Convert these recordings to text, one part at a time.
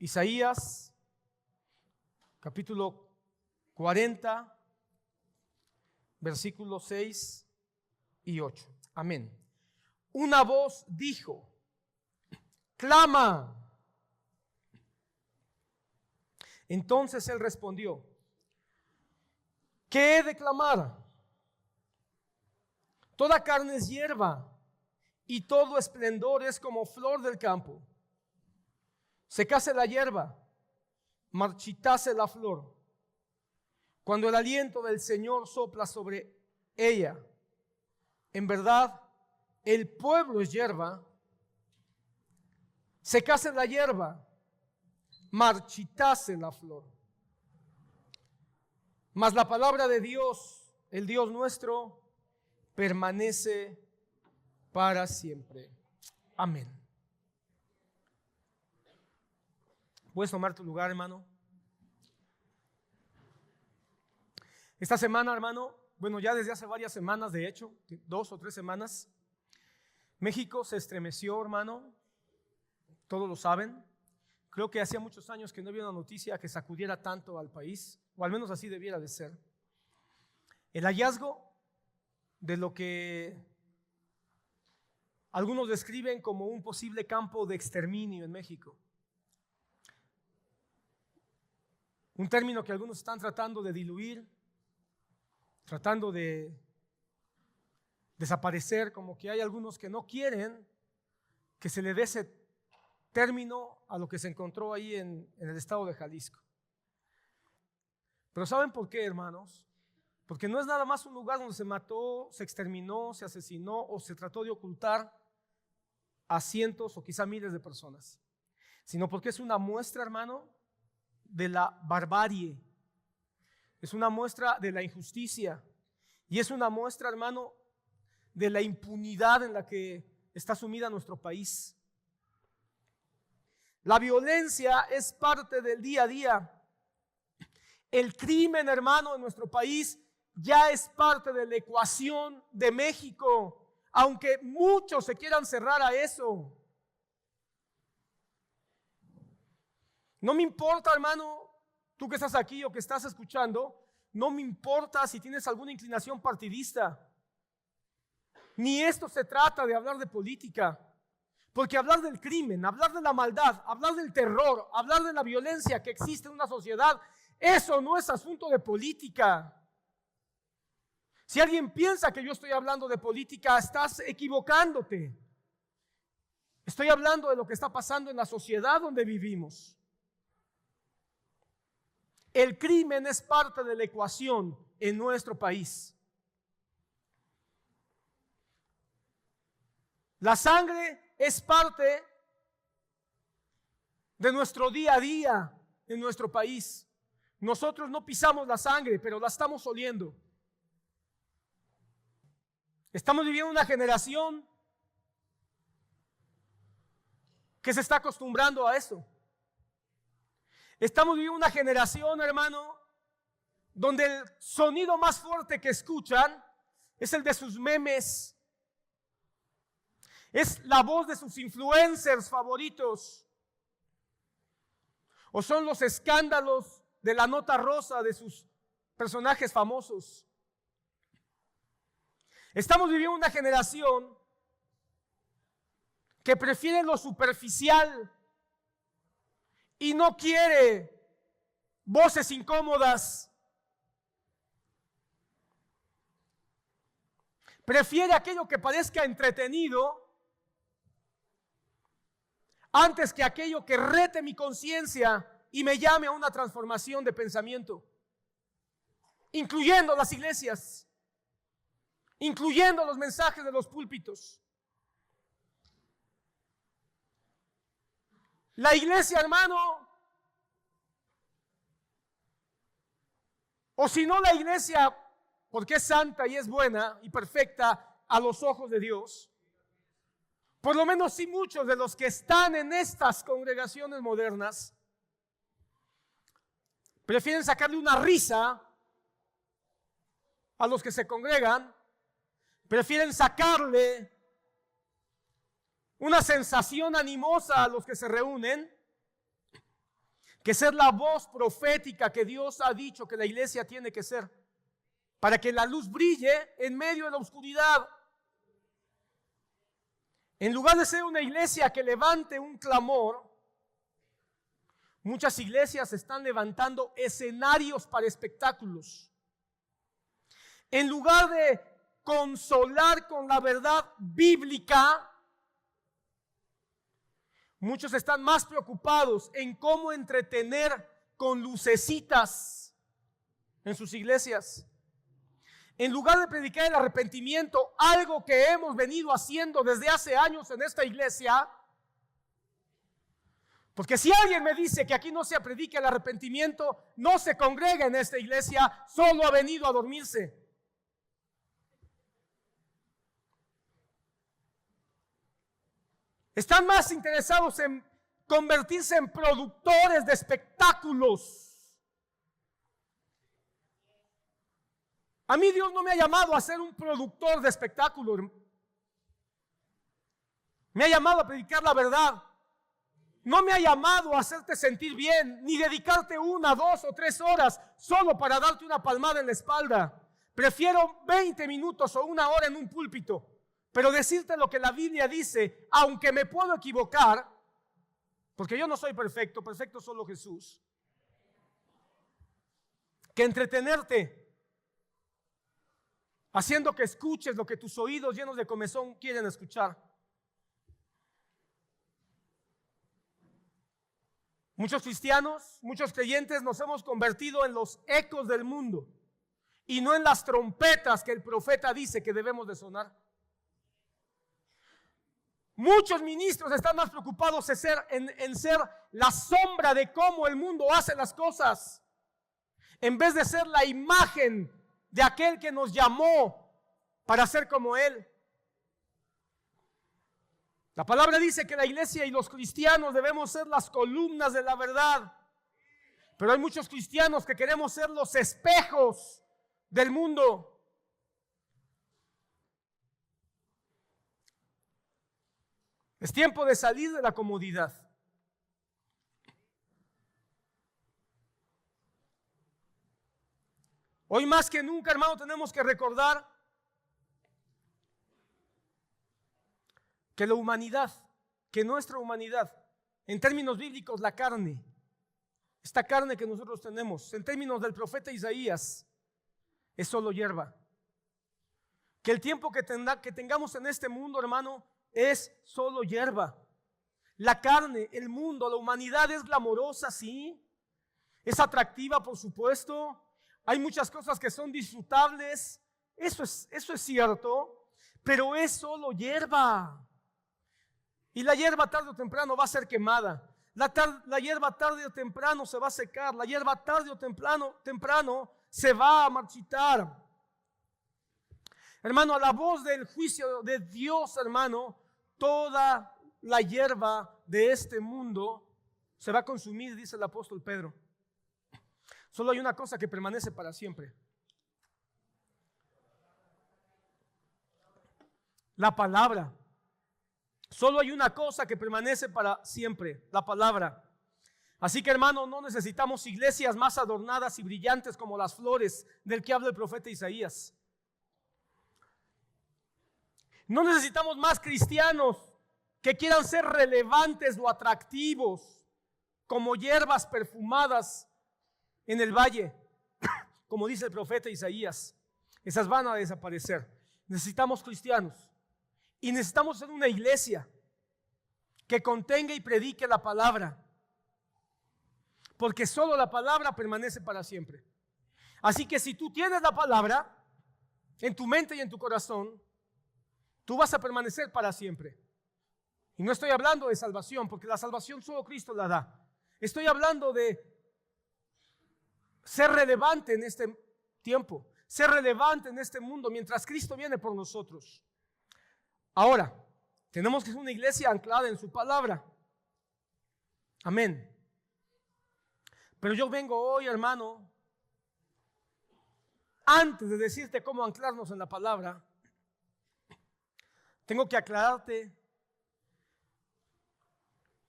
Isaías, capítulo 40, versículos 6 y 8. Amén. Una voz dijo: clama. Entonces él respondió: ¿qué he de clamar? Toda carne es hierba, y todo esplendor es como flor del campo. Secase la hierba, marchitase la flor, cuando el aliento del Señor sopla sobre ella. En verdad, el pueblo es hierba. Secase la hierba, marchitase la flor. Mas la palabra de Dios, el Dios nuestro, permanece para siempre. Amén. ¿Puedes tomar tu lugar, hermano? Esta semana, hermano, bueno, ya desde hace varias semanas, de hecho, 2 o 3 semanas, México se estremeció, hermano. Todos lo saben. Creo que hacía muchos años que no había una noticia que sacudiera tanto al país, o al menos así debiera de ser. El hallazgo de lo que algunos describen como un posible campo de exterminio en México. Un término que algunos están tratando de diluir, tratando de desaparecer, como que hay algunos que no quieren que se le dé ese término a lo que se encontró ahí en el estado de Jalisco. Pero ¿saben por qué, hermanos? Porque no es nada más un lugar donde se mató, se exterminó, se asesinó o se trató de ocultar a cientos o quizá miles de personas, sino porque es una muestra, hermano, de la barbarie, es una muestra de la injusticia y es una muestra, hermano, de la impunidad en la que está sumida nuestro país. La violencia es parte del día a día. El crimen, hermano, en nuestro país ya es parte de la ecuación de México, aunque muchos se quieran cerrar a eso. No me importa, hermano, tú que estás aquí o que estás escuchando, no me importa si tienes alguna inclinación partidista. Ni esto se trata de hablar de política, porque hablar del crimen, hablar de la maldad, hablar del terror, hablar de la violencia que existe en una sociedad, eso no es asunto de política. Si alguien piensa que yo estoy hablando de política, estás equivocándote. Estoy hablando de lo que está pasando en la sociedad donde vivimos. El crimen es parte de la ecuación en nuestro país. La sangre es parte de nuestro día a día en nuestro país. Nosotros no pisamos la sangre, pero la estamos oliendo. Estamos viviendo una generación que se está acostumbrando a eso. Estamos viviendo una generación, hermano, donde el sonido más fuerte que escuchan es el de sus memes. Es la voz de sus influencers favoritos. O son los escándalos de la nota rosa de sus personajes famosos. Estamos viviendo una generación que prefiere lo superficial y no quiere voces incómodas. Prefiere aquello que parezca entretenido antes que aquello que rete mi conciencia y me llame a una transformación de pensamiento, incluyendo las iglesias, incluyendo los mensajes de los púlpitos. La iglesia, hermano, o si no la iglesia, porque es santa y es buena y perfecta a los ojos de Dios, por lo menos sí muchos de los que están en estas congregaciones modernas prefieren sacarle una risa a los que se congregan, prefieren sacarle una sensación animosa a los que se reúnen, que ser la voz profética que Dios ha dicho que la iglesia tiene que ser, para que la luz brille en medio de la oscuridad. En lugar de ser una iglesia que levante un clamor, muchas iglesias están levantando escenarios para espectáculos. En lugar de consolar con la verdad bíblica, muchos están más preocupados en cómo entretener con lucecitas en sus iglesias. En lugar de predicar el arrepentimiento, algo que hemos venido haciendo desde hace años en esta iglesia, porque si alguien me dice que aquí no se predica el arrepentimiento, no se congrega en esta iglesia, solo ha venido a dormirse. Están más interesados en convertirse en productores de espectáculos. A mí Dios no me ha llamado a ser un productor de espectáculos. Me ha llamado a predicar la verdad. No me ha llamado a hacerte sentir bien, ni dedicarte 1, 2 o 3 horas solo para darte una palmada en la espalda. Prefiero 20 minutos o 1 hora en un púlpito, pero decirte lo que la Biblia dice, aunque me puedo equivocar, porque yo no soy perfecto, perfecto solo Jesús, que entretenerte haciendo que escuches lo que tus oídos llenos de comezón quieren escuchar. Muchos cristianos, muchos creyentes nos hemos convertido en los ecos del mundo y no en las trompetas que el profeta dice que debemos de sonar. Muchos ministros están más preocupados en ser la sombra de cómo el mundo hace las cosas, en vez de ser la imagen de aquel que nos llamó para ser como Él. La palabra dice que la iglesia y los cristianos debemos ser las columnas de la verdad. Pero hay muchos cristianos que queremos ser los espejos del mundo. Es tiempo de salir de la comodidad. Hoy más que nunca, hermano, tenemos que recordar que la humanidad, que nuestra humanidad, en términos bíblicos, la carne, esta carne que nosotros tenemos, en términos del profeta Isaías, es solo hierba. Que el tiempo que tengamos en este mundo, hermano, es solo hierba. La carne, el mundo, la humanidad es glamorosa, sí. Es atractiva, por supuesto. Hay muchas cosas que son disfrutables. Eso es cierto, pero es solo hierba. Y la hierba tarde o temprano va a ser quemada. La hierba tarde o temprano se va a secar. La hierba tarde o temprano se va a marchitar. Hermano, a la voz del juicio de Dios, hermano, toda la hierba de este mundo se va a consumir, dice el apóstol Pedro. Solo hay una cosa que permanece para siempre. La palabra. Solo hay una cosa que permanece para siempre, la palabra. Así que, hermano, no necesitamos iglesias más adornadas y brillantes como las flores del que habla el profeta Isaías. No necesitamos más cristianos que quieran ser relevantes o atractivos como hierbas perfumadas en el valle, como dice el profeta Isaías. Esas van a desaparecer. Necesitamos cristianos y necesitamos ser una iglesia que contenga y predique la palabra, porque solo la palabra permanece para siempre. Así que si tú tienes la palabra en tu mente y en tu corazón, tú vas a permanecer para siempre. Y no estoy hablando de salvación, porque la salvación solo Cristo la da. Estoy hablando de ser relevante en este tiempo, ser relevante en este mundo mientras Cristo viene por nosotros. Ahora, tenemos que ser una iglesia anclada en su palabra. Amén. Pero yo vengo hoy, hermano, antes de decirte cómo anclarnos en la palabra, tengo que aclararte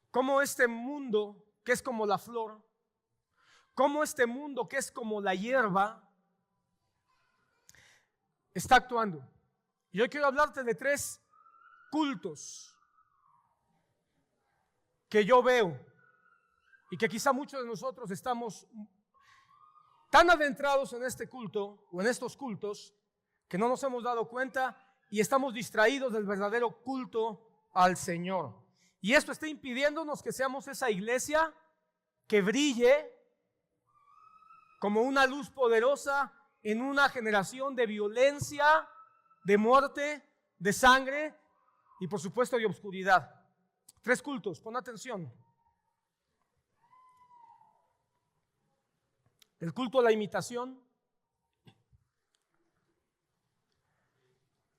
cómo este mundo, que es como la flor, cómo este mundo que es como la hierba está actuando. Y hoy quiero hablarte de 3 cultos que yo veo y que quizá muchos de nosotros estamos tan adentrados en este culto o en estos cultos que no nos hemos dado cuenta y estamos distraídos del verdadero culto al Señor. Y esto está impidiéndonos que seamos esa iglesia que brille como una luz poderosa en una generación de violencia, de muerte, de sangre y por supuesto de oscuridad. 3 cultos, pon atención. El culto a la imitación,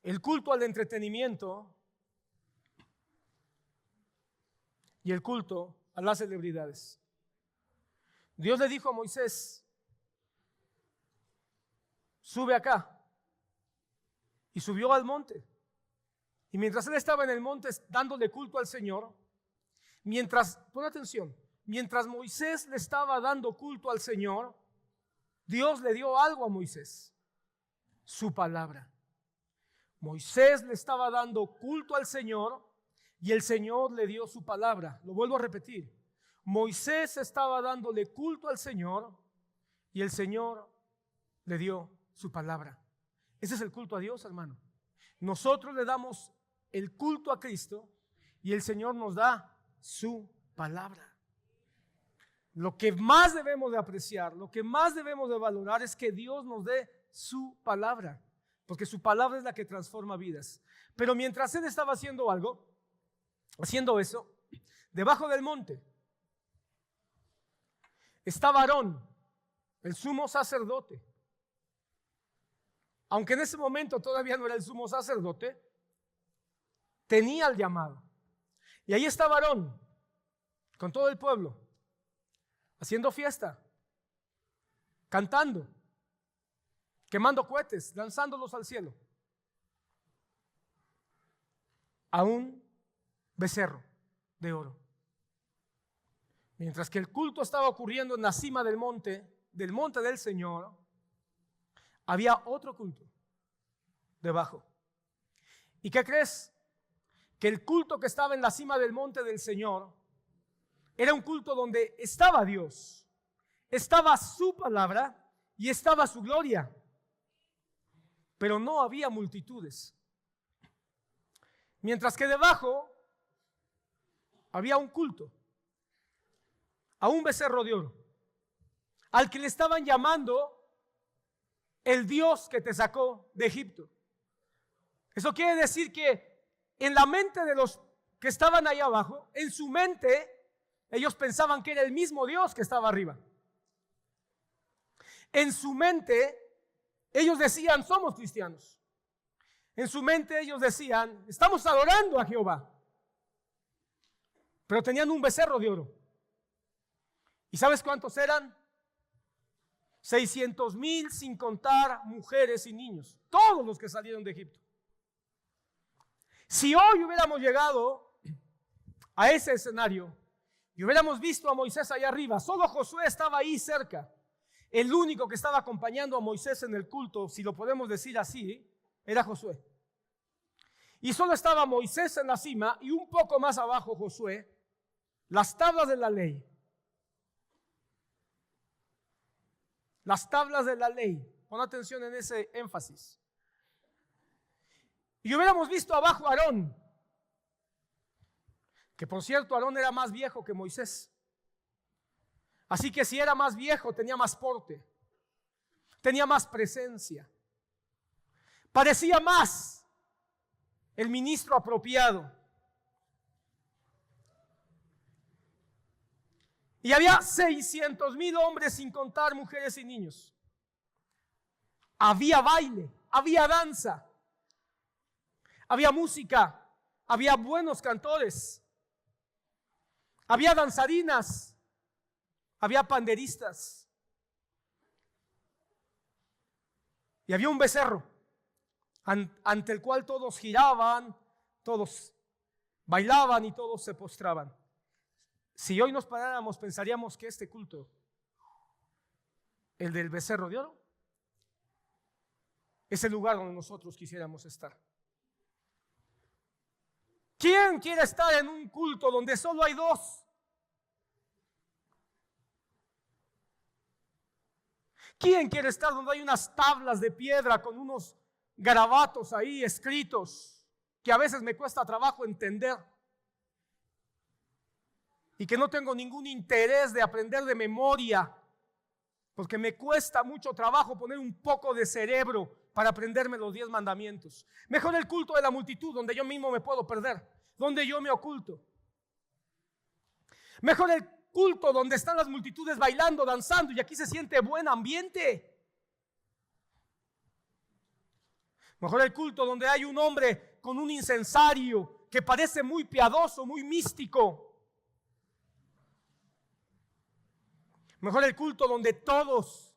el culto al entretenimiento y el culto a las celebridades. Dios le dijo a Moisés, sube acá. Y subió al monte. Y mientras él estaba en el monte dándole culto al Señor, pon atención, mientras Moisés le estaba dando culto al Señor, Dios le dio algo a Moisés, su palabra. Moisés le estaba dando culto al Señor y el Señor le dio su palabra. Lo vuelvo a repetir. Moisés estaba dándole culto al Señor y el Señor le dio su palabra. Ese es el culto a Dios, hermano. Nosotros le damos el culto a Cristo y el Señor nos da su palabra. Lo que más debemos de apreciar, lo que más debemos de valorar es que Dios nos dé su palabra, porque su palabra es la que transforma vidas. Pero mientras él estaba haciendo eso, debajo del monte estaba Aarón, el sumo sacerdote. Aunque en ese momento todavía no era el sumo sacerdote, tenía el llamado. Y ahí estaba Aarón, con todo el pueblo, haciendo fiesta, cantando, quemando cohetes, lanzándolos al cielo, a un becerro de oro. Mientras que el culto estaba ocurriendo en la cima del monte del Señor, había otro culto debajo. ¿Y qué crees? Que el culto que estaba en la cima del monte del Señor era un culto donde estaba Dios, estaba su palabra y estaba su gloria, pero no había multitudes. Mientras que debajo había un culto a un becerro de oro, al que le estaban llamando el Dios que te sacó de Egipto. Eso quiere decir que en la mente de los que estaban ahí abajo, en su mente, ellos pensaban que era el mismo Dios que estaba arriba. En su mente, ellos decían, somos cristianos. En su mente ellos decían, estamos adorando a Jehová. Pero tenían un becerro de oro. ¿Y sabes cuántos eran? 600,000 sin contar mujeres y niños. Todos los que salieron de Egipto. Si hoy hubiéramos llegado a ese escenario y hubiéramos visto a Moisés allá arriba, solo Josué estaba ahí cerca. El único que estaba acompañando a Moisés en el culto, si lo podemos decir así, era Josué. Y solo estaba Moisés en la cima y un poco más abajo Josué, las tablas de la ley. Las tablas de la ley. Pon atención en ese énfasis. Y hubiéramos visto abajo a Aarón, que por cierto Aarón era más viejo que Moisés. Así que si era más viejo tenía más porte, tenía más presencia, parecía más el ministro apropiado. Y había 600,000 hombres sin contar mujeres y niños. Había baile, había danza, había música, había buenos cantores, había danzarinas, había panderistas. Y había un becerro ante el cual todos giraban, todos bailaban y todos se postraban. Si hoy nos paráramos, pensaríamos que este culto el del becerro de oro, es el lugar donde nosotros quisiéramos estar. ¿Quién quiere estar en un culto donde solo hay dos? ¿Quién quiere estar donde hay unas tablas de piedra con unos garabatos ahí escritos que a veces me cuesta trabajo entender y que no tengo ningún interés de aprender de memoria, porque me cuesta mucho trabajo poner un poco de cerebro para aprenderme los 10 mandamientos? Mejor el culto de la multitud, donde yo mismo me puedo perder, donde yo me oculto. Mejor el culto donde están las multitudes bailando, danzando, y aquí se siente buen ambiente. Mejor el culto donde hay un hombre con un incensario que parece muy piadoso, muy místico. Mejor el culto donde todos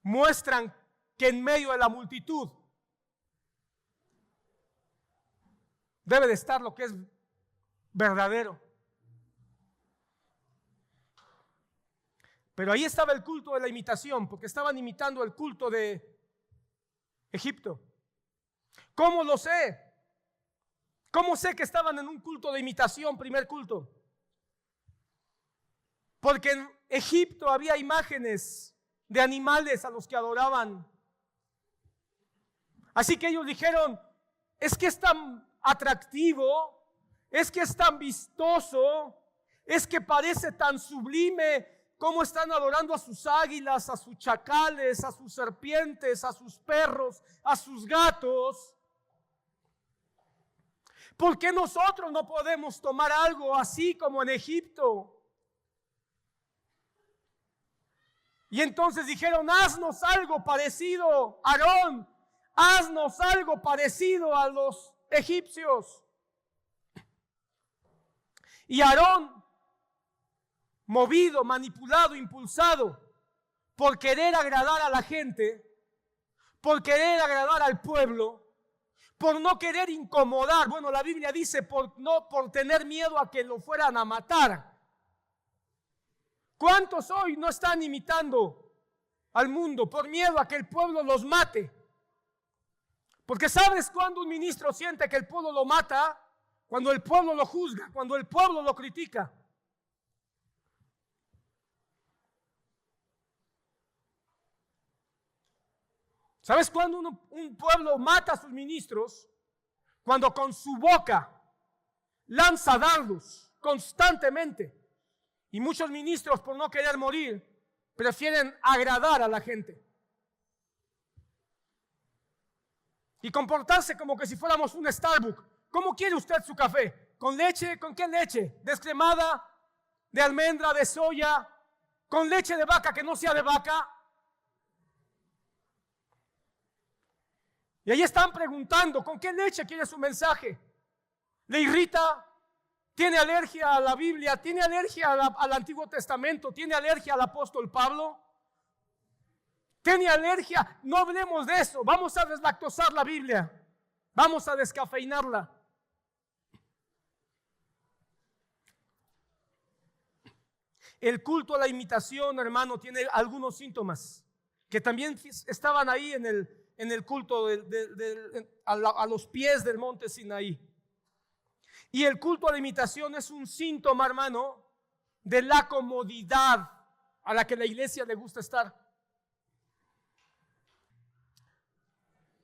muestran que en medio de la multitud debe de estar lo que es verdadero. Pero ahí estaba el culto de la imitación, porque estaban imitando el culto de Egipto. ¿Cómo lo sé? ¿Cómo sé que estaban en un culto de imitación, primer culto? Porque en Egipto había imágenes de animales a los que adoraban. Así que ellos dijeron, es que es tan atractivo, es que es tan vistoso, es que parece tan sublime cómo están adorando a sus águilas, a sus chacales, a sus serpientes, a sus perros, a sus gatos. ¿Por qué nosotros no podemos tomar algo así como en Egipto? Y entonces dijeron, haznos algo parecido, Aarón, haznos algo parecido a los egipcios. Y Aarón, movido, manipulado, impulsado por querer agradar a la gente, por querer agradar al pueblo, por no querer incomodar, bueno, la Biblia dice por tener miedo a que lo fueran a matar. ¿Cuántos hoy no están imitando al mundo por miedo a que el pueblo los mate? Porque ¿sabes cuándo un ministro siente que el pueblo lo mata? Cuando el pueblo lo juzga, cuando el pueblo lo critica. ¿Sabes cuándo un pueblo mata a sus ministros? Cuando con su boca lanza dardos constantemente. Y muchos ministros, por no querer morir, prefieren agradar a la gente y comportarse como que si fuéramos un Starbucks. ¿Cómo quiere usted su café? ¿Con leche? ¿Con qué leche? ¿Descremada? ¿De almendra? ¿De soya? ¿Con leche de vaca que no sea de vaca? Y ahí están preguntando, ¿con qué leche quiere su mensaje? ¿Le irrita? ¿Tiene alergia a la Biblia? ¿Tiene alergia al Antiguo Testamento? ¿Tiene alergia al apóstol Pablo? ¿Tiene alergia? No hablemos de eso. Vamos a deslactosar la Biblia. Vamos a descafeinarla. El culto a la imitación, hermano, tiene algunos síntomas que también estaban ahí en el culto a los pies del monte Sinaí. Y el culto a la imitación es un síntoma, hermano, de la comodidad a la que la iglesia le gusta estar.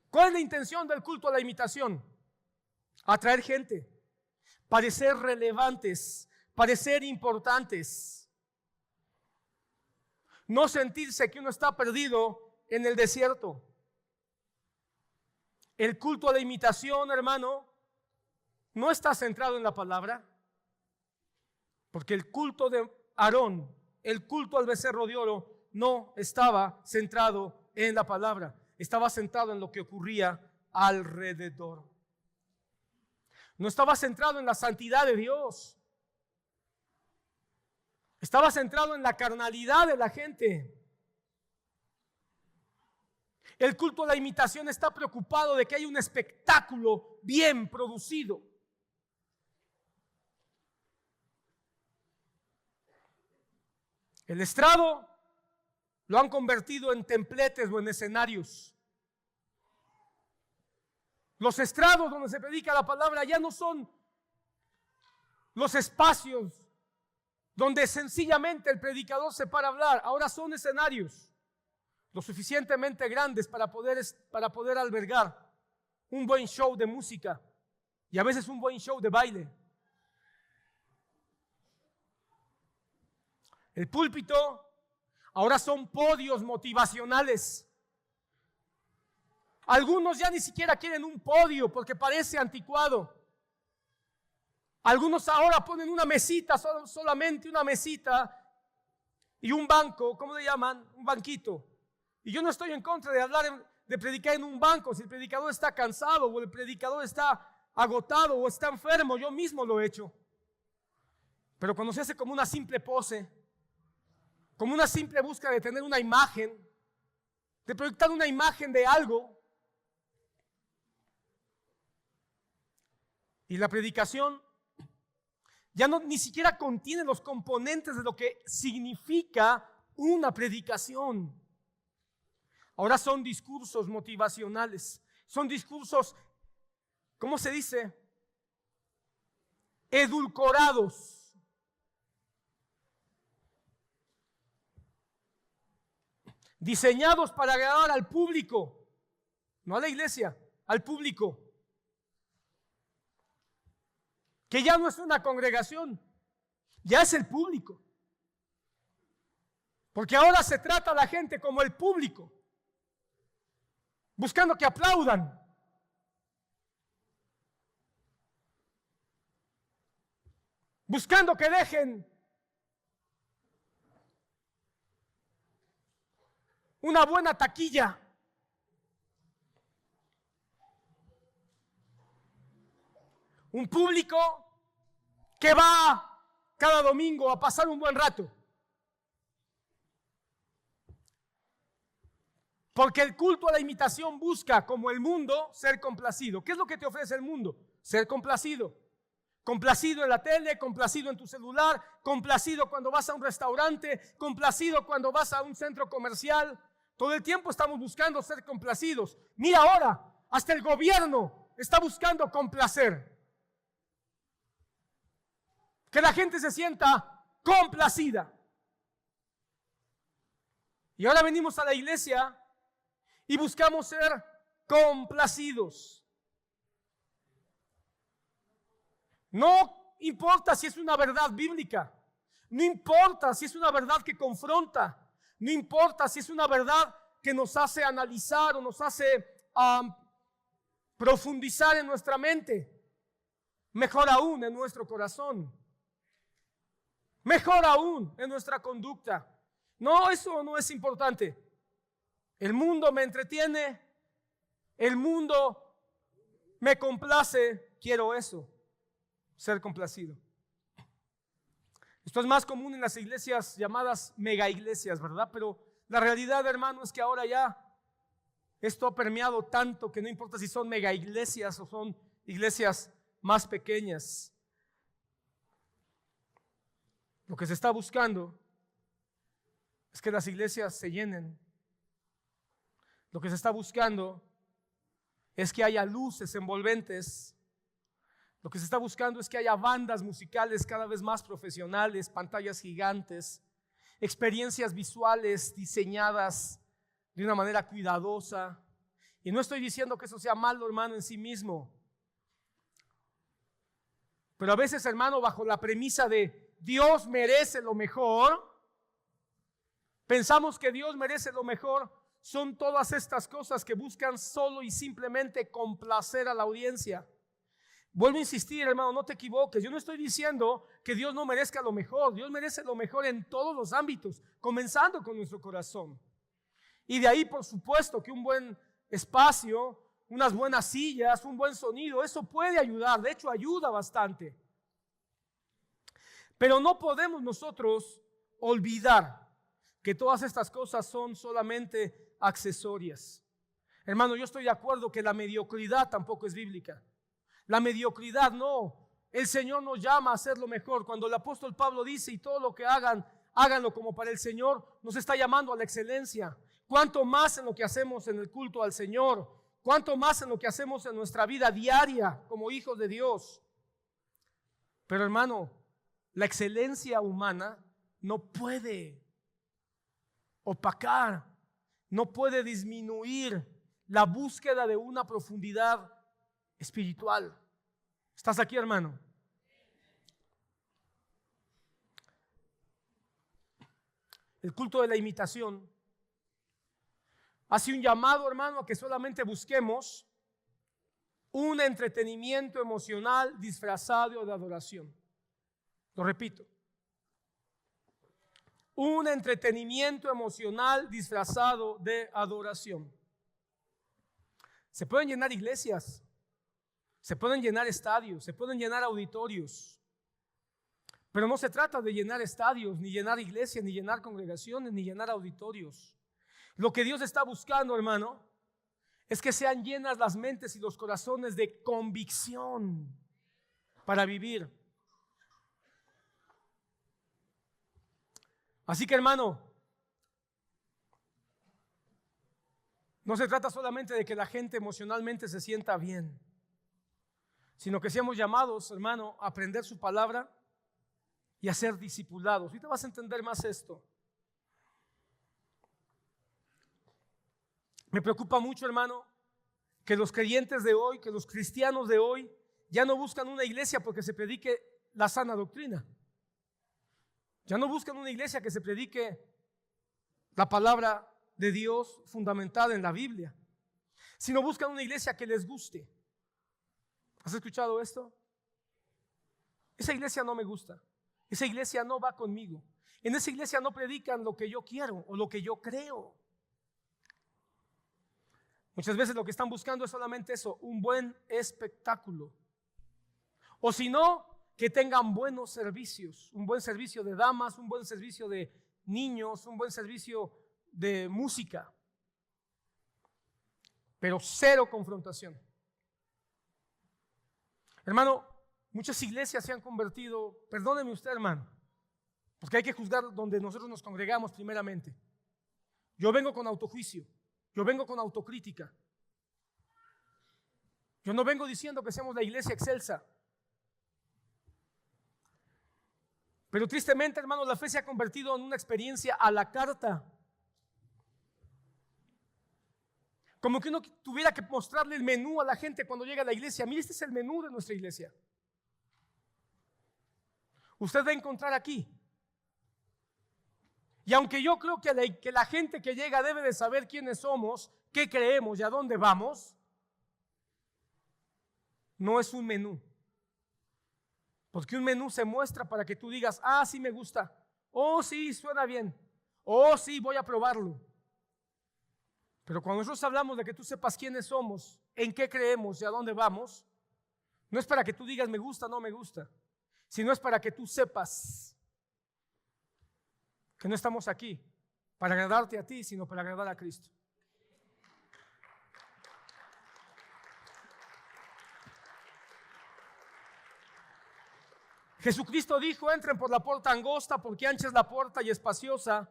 ¿Cuál es la intención del culto a la imitación? Atraer gente, parecer relevantes, parecer importantes. No sentirse que uno está perdido en el desierto. El culto a la imitación, hermano, no está centrado en la palabra, porque el culto de Aarón, el culto al becerro de oro, no estaba centrado en la palabra, estaba centrado en lo que ocurría alrededor. No estaba centrado en la santidad de Dios, estaba centrado en la carnalidad de la gente. El culto a la imitación está preocupado de que haya un espectáculo bien producido. El estrado lo han convertido en templetes o en escenarios. Los estrados donde se predica la palabra ya no son los espacios donde sencillamente el predicador se para a hablar. Ahora son escenarios lo suficientemente grandes para poder albergar un buen show de música y a veces un buen show de baile. El púlpito ahora son podios motivacionales. Algunos ya ni siquiera quieren un podio porque parece anticuado. Algunos ahora ponen una mesita, solamente una mesita y un banco, ¿cómo le llaman? Un banquito. Y yo no estoy en contra de de predicar en un banco si el predicador está cansado o el predicador está agotado o está enfermo. Yo mismo lo he hecho. Pero cuando se hace como una simple pose, como una simple búsqueda de tener una imagen, de proyectar una imagen de algo, y la predicación ya ni siquiera contiene los componentes de lo que significa una predicación. Ahora son discursos motivacionales, son discursos, ¿cómo se dice? Edulcorados. Diseñados para agradar al público, no a la iglesia, al público. Que ya no es una congregación, ya es el público. Porque ahora se trata a la gente como el público, buscando que aplaudan. Buscando que dejen una buena taquilla. Un público que va cada domingo a pasar un buen rato. Porque el culto a la imitación busca, como el mundo, ser complacido. ¿Qué es lo que te ofrece el mundo? Ser complacido. Complacido en la tele, complacido en tu celular, complacido cuando vas a un restaurante, complacido cuando vas a un centro comercial. Todo el tiempo estamos buscando ser complacidos. Mira ahora, hasta el gobierno está buscando complacer. Que la gente se sienta complacida. Y ahora venimos a la iglesia y buscamos ser complacidos. No importa si es una verdad bíblica, no importa si es una verdad que confronta, no importa si es una verdad que nos hace analizar o nos hace profundizar en nuestra mente, mejor aún en nuestro corazón, mejor aún en nuestra conducta. No, eso no es importante. El mundo me entretiene, el mundo me complace, quiero eso, ser complacido. Esto es más común en las iglesias llamadas mega iglesias, ¿verdad? Pero la realidad, hermano, es que ahora ya esto ha permeado tanto que no importa si son mega iglesias o son iglesias más pequeñas. Lo que se está buscando es que las iglesias se llenen. Lo que se está buscando es que haya luces envolventes. Lo que se está buscando es que haya bandas musicales cada vez más profesionales, pantallas gigantes, experiencias visuales diseñadas de una manera cuidadosa. Y no estoy diciendo que eso sea malo, hermano, en sí mismo. Pero a veces, hermano, bajo la premisa de Dios merece lo mejor, pensamos que Dios merece lo mejor. Son todas estas cosas que buscan solo y simplemente complacer a la audiencia. Vuelvo a insistir, hermano, no te equivoques. Yo no estoy diciendo que Dios no merezca lo mejor. Dios merece lo mejor en todos los ámbitos, comenzando con nuestro corazón. Y de ahí, por supuesto, que un buen espacio, unas buenas sillas, un buen sonido, eso puede ayudar. De hecho, ayuda bastante. Pero no podemos nosotros olvidar que todas estas cosas son solamente accesorias. Hermano, yo estoy de acuerdo que la mediocridad tampoco es bíblica. La mediocridad no. El Señor nos llama a hacer lo mejor. Cuando el apóstol Pablo dice, y todo lo que hagan, háganlo como para el Señor, nos está llamando a la excelencia. Cuánto más en lo que hacemos en el culto al Señor, cuánto más en lo que hacemos en nuestra vida diaria como hijos de Dios. Pero hermano, la excelencia humana no puede opacar, no puede disminuir la búsqueda de una profundidad espiritual. ¿Estás aquí, hermano? El culto de la imitación hace un llamado, hermano, a que solamente busquemos un entretenimiento emocional disfrazado de adoración. Lo repito. Un entretenimiento emocional disfrazado de adoración. Se pueden llenar iglesias, se pueden llenar estadios, se pueden llenar auditorios, pero no se trata de llenar estadios, ni llenar iglesias, ni llenar congregaciones, ni llenar auditorios. Lo que Dios está buscando, hermano, es que sean llenas las mentes y los corazones de convicción para vivir. Así que, hermano, no se trata solamente de que la gente emocionalmente se sienta bien, sino que seamos llamados, hermano, a aprender su palabra y a ser discipulados. Y te vas a entender más esto. Me preocupa mucho, hermano, que los creyentes de hoy, que los cristianos de hoy, ya no buscan una iglesia porque se predique la sana doctrina. Ya no buscan una iglesia que se predique la palabra de Dios fundamentada en la Biblia, sino buscan una iglesia que les guste. ¿Has escuchado esto? Esa iglesia no me gusta. Esa iglesia no va conmigo. En esa iglesia no predican lo que yo quiero o lo que yo creo. Muchas veces lo que están buscando es solamente eso, un buen espectáculo. O si no, que tengan buenos servicios, un buen servicio de damas, un buen servicio de niños, un buen servicio de música. Pero cero confrontación. Hermano, muchas iglesias se han convertido, perdóneme usted, hermano, porque hay que juzgar donde nosotros nos congregamos primeramente. Yo vengo con autojuicio, yo vengo con autocrítica. Yo no vengo diciendo que seamos la iglesia excelsa. Pero tristemente, hermano, la fe se ha convertido en una experiencia a la carta. Como que uno tuviera que mostrarle el menú a la gente cuando llega a la iglesia. Mire, este es el menú de nuestra iglesia. Usted va a encontrar aquí. Y aunque yo creo que la gente que llega debe de saber quiénes somos, qué creemos y a dónde vamos, no es un menú. Porque un menú se muestra para que tú digas, ah, sí me gusta, oh, sí, suena bien, oh, sí, voy a probarlo. Pero cuando nosotros hablamos de que tú sepas quiénes somos, en qué creemos y a dónde vamos, no es para que tú digas me gusta, no me gusta, sino es para que tú sepas que no estamos aquí para agradarte a ti, sino para agradar a Cristo. Jesucristo dijo, entren por la puerta angosta, porque ancha es la puerta y espacioso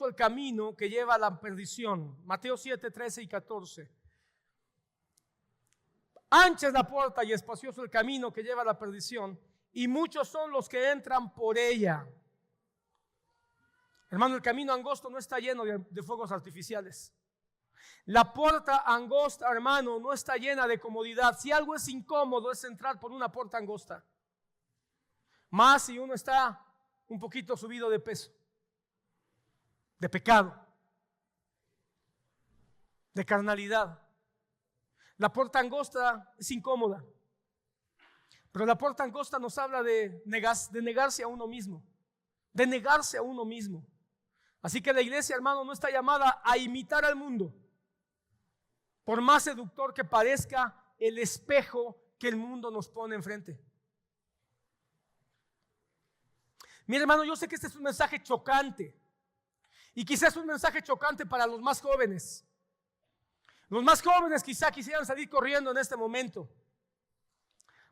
el camino que lleva a la perdición. Mateo 7, 13 y 14. Ancha es la puerta y espacioso el camino que lleva a la perdición, y muchos son los que entran por ella. Hermano, el camino angosto no está lleno de fuegos artificiales. La puerta angosta, hermano, no está llena de comodidad. Si algo es incómodo es entrar por una puerta angosta. Más si uno está un poquito subido de peso, de pecado, de carnalidad. La puerta angosta es incómoda, pero la puerta angosta nos habla de negarse a uno mismo, de negarse a uno mismo. Así que la iglesia, hermano, no está llamada a imitar al mundo, por más seductor que parezca el espejo que el mundo nos pone enfrente. Mira, hermano, yo sé que este es un mensaje chocante y quizás es un mensaje chocante para los más jóvenes. Los más jóvenes quizá quisieran salir corriendo en este momento,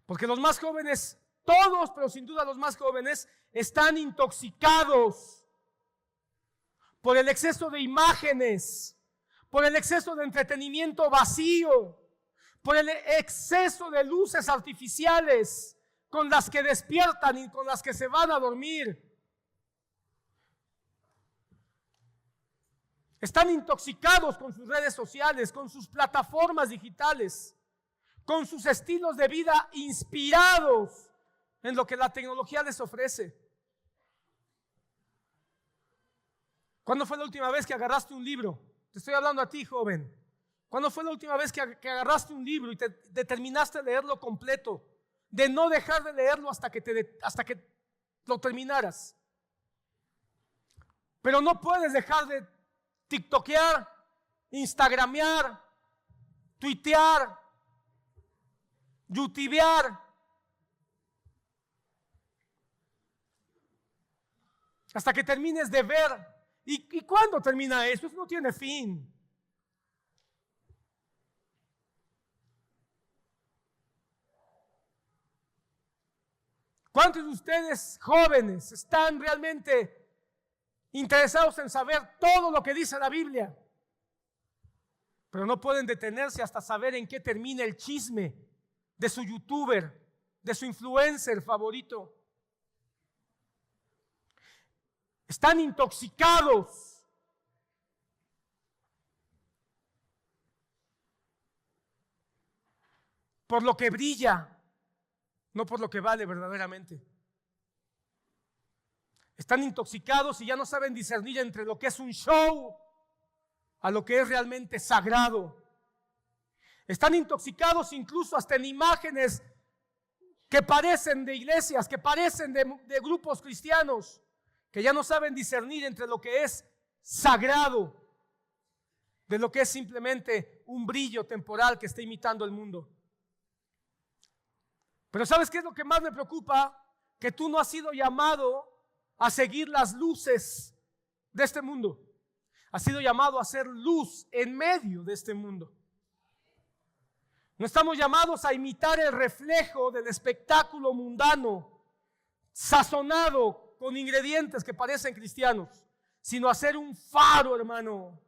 porque los más jóvenes todos, pero sin duda los más jóvenes, están intoxicados por el exceso de imágenes, por el exceso de entretenimiento vacío, por el exceso de luces artificiales con las que despiertan y con las que se van a dormir. Están intoxicados con sus redes sociales, con sus plataformas digitales, con sus estilos de vida inspirados en lo que la tecnología les ofrece. ¿Cuándo fue la última vez que agarraste un libro? Te estoy hablando a ti, joven. ¿Cuándo fue la última vez que agarraste un libro y te determinaste a leerlo completo? De no dejar de leerlo hasta que lo terminaras. Pero no puedes dejar de tiktokear, instagramear, tuitear, youtubear. Hasta que termines de ver. ¿Y cuándo termina eso? Eso no tiene fin. ¿Cuántos de ustedes jóvenes están realmente interesados en saber todo lo que dice la Biblia? Pero no pueden detenerse hasta saber en qué termina el chisme de su youtuber, de su influencer favorito. Están intoxicados. Por lo que brilla, no por lo que vale verdaderamente. Están intoxicados y ya no saben discernir entre lo que es un show a lo que es realmente sagrado. Están intoxicados incluso hasta en imágenes que parecen de iglesias, que parecen de grupos cristianos, que ya no saben discernir entre lo que es sagrado de lo que es simplemente un brillo temporal que está imitando el mundo. Pero ¿sabes qué es lo que más me preocupa? Que tú no has sido llamado a seguir las luces de este mundo. Has sido llamado a ser luz en medio de este mundo. No estamos llamados a imitar el reflejo del espectáculo mundano, sazonado con ingredientes que parecen cristianos, sino a ser un faro, hermano.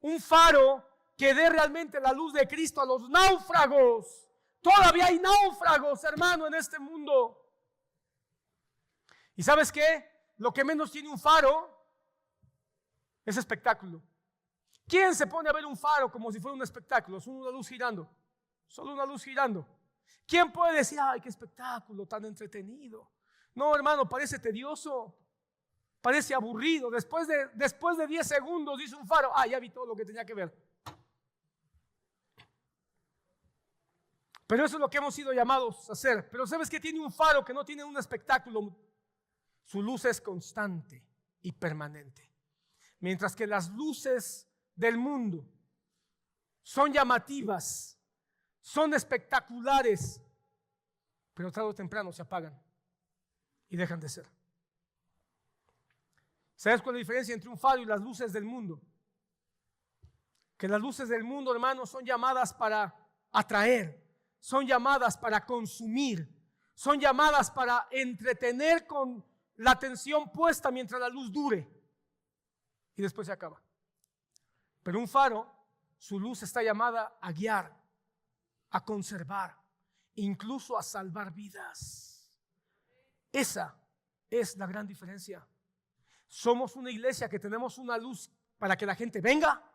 Un faro que dé realmente la luz de Cristo a los náufragos. Todavía hay náufragos, hermano, en este mundo. ¿Y sabes qué? Lo que menos tiene un faro es espectáculo. ¿Quién se pone a ver un faro como si fuera un espectáculo? Es una luz girando. Solo una luz girando. ¿Quién puede decir, ay, qué espectáculo tan entretenido? No, hermano, parece tedioso. Parece aburrido. Después de 10 segundos dice un faro, ya vi todo lo que tenía que ver. Pero eso es lo que hemos sido llamados a hacer. Pero ¿sabes qué? Tiene un faro que no tiene un espectáculo. Su luz es constante y permanente. Mientras que las luces del mundo son llamativas, son espectaculares, pero tarde o temprano se apagan y dejan de ser. ¿Sabes cuál es la diferencia entre un faro y las luces del mundo? Que las luces del mundo, hermanos, son llamadas para atraer. Son llamadas para consumir, son llamadas para entretener con la atención puesta mientras la luz dure y después se acaba. Pero un faro, su luz está llamada a guiar, a conservar, incluso a salvar vidas. Esa es la gran diferencia. Somos una iglesia que tenemos una luz para que la gente venga.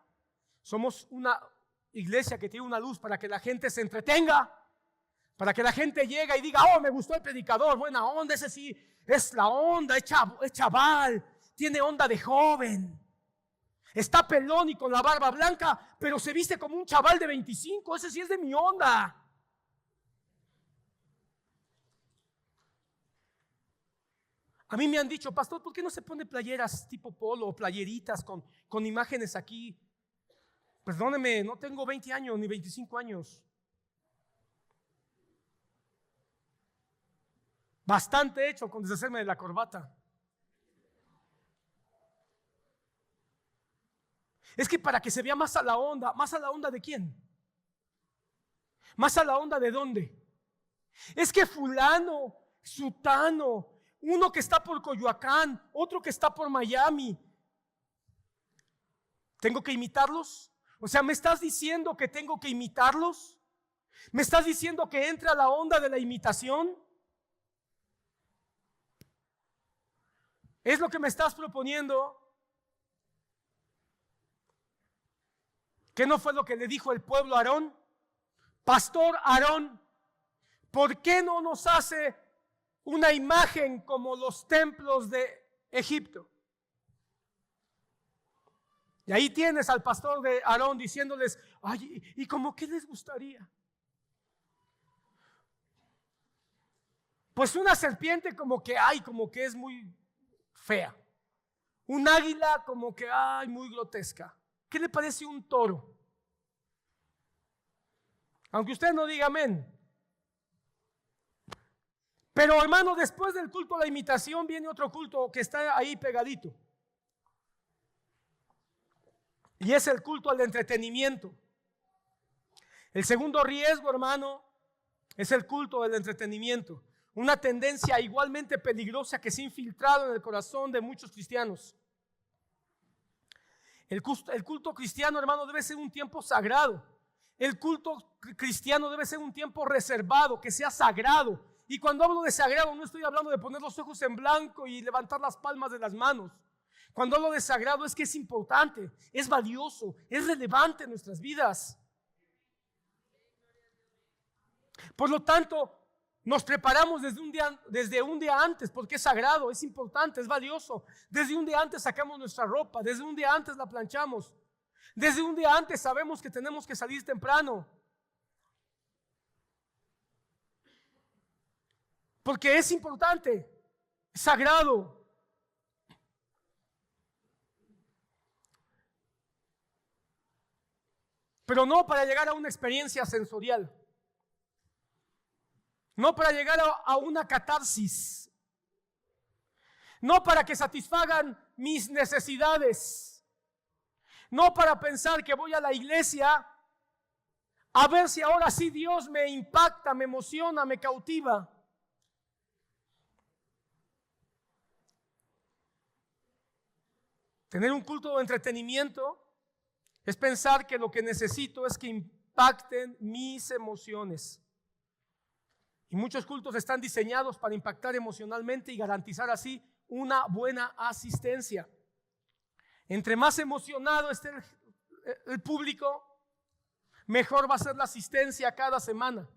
Somos una iglesia que tiene una luz para que la gente se entretenga, para que la gente llegue y diga, me gustó el predicador, buena onda, ese sí es la onda, es chaval, tiene onda de joven, está pelón y con la barba blanca, pero se viste como un chaval de 25, ese sí es de mi onda. A mí me han dicho, pastor, ¿por qué no se pone playeras tipo polo o playeritas con imágenes aquí? Perdóneme, no tengo 20 años ni 25 años. Bastante hecho con deshacerme de la corbata. Es que para que se vea más a la onda ¿de quién? ¿Más a la onda de dónde? Es que fulano sutano, uno que está por Coyoacán, otro que está por Miami. ¿Tengo que imitarlos? O sea, ¿me estás diciendo que tengo que imitarlos? ¿Me estás diciendo que entre a la onda de la imitación? ¿Es lo que me estás proponiendo? ¿Qué no fue lo que le dijo el pueblo a Aarón? Pastor Aarón, ¿por qué no nos hace una imagen como los templos de Egipto? Y ahí tienes al pastor de Aarón diciéndoles, ay, ¿y como qué les gustaría? Pues una serpiente como que es muy fea. Un águila como que muy grotesca. ¿Qué le parece un toro? Aunque usted no diga amén. Pero hermano, después del culto a la imitación viene otro culto que está ahí pegadito. Y es el culto al entretenimiento. El segundo riesgo, hermano, es el culto del entretenimiento. Una tendencia igualmente peligrosa que se ha infiltrado en el corazón de muchos cristianos. El culto cristiano, hermano, debe ser un tiempo sagrado. El culto cristiano debe ser un tiempo reservado, que sea sagrado. Y cuando hablo de sagrado, no estoy hablando de poner los ojos en blanco y levantar las palmas de las manos. Cuando hablo de sagrado es que es importante, es valioso, es relevante en nuestras vidas. Por lo tanto, nos preparamos desde un día antes, porque es sagrado, es importante, es valioso. Desde un día antes sacamos nuestra ropa, desde un día antes la planchamos. Desde un día antes sabemos que tenemos que salir temprano. Porque es importante, es sagrado. Pero no para llegar a una experiencia sensorial. No para llegar a una catarsis. No para que satisfagan mis necesidades. No para pensar que voy a la iglesia a ver si ahora sí Dios me impacta, me emociona, me cautiva. Tener un culto de entretenimiento es pensar que lo que necesito es que impacten mis emociones. Y muchos cultos están diseñados para impactar emocionalmente y garantizar así una buena asistencia. Entre más emocionado esté el público, mejor va a ser la asistencia cada semana.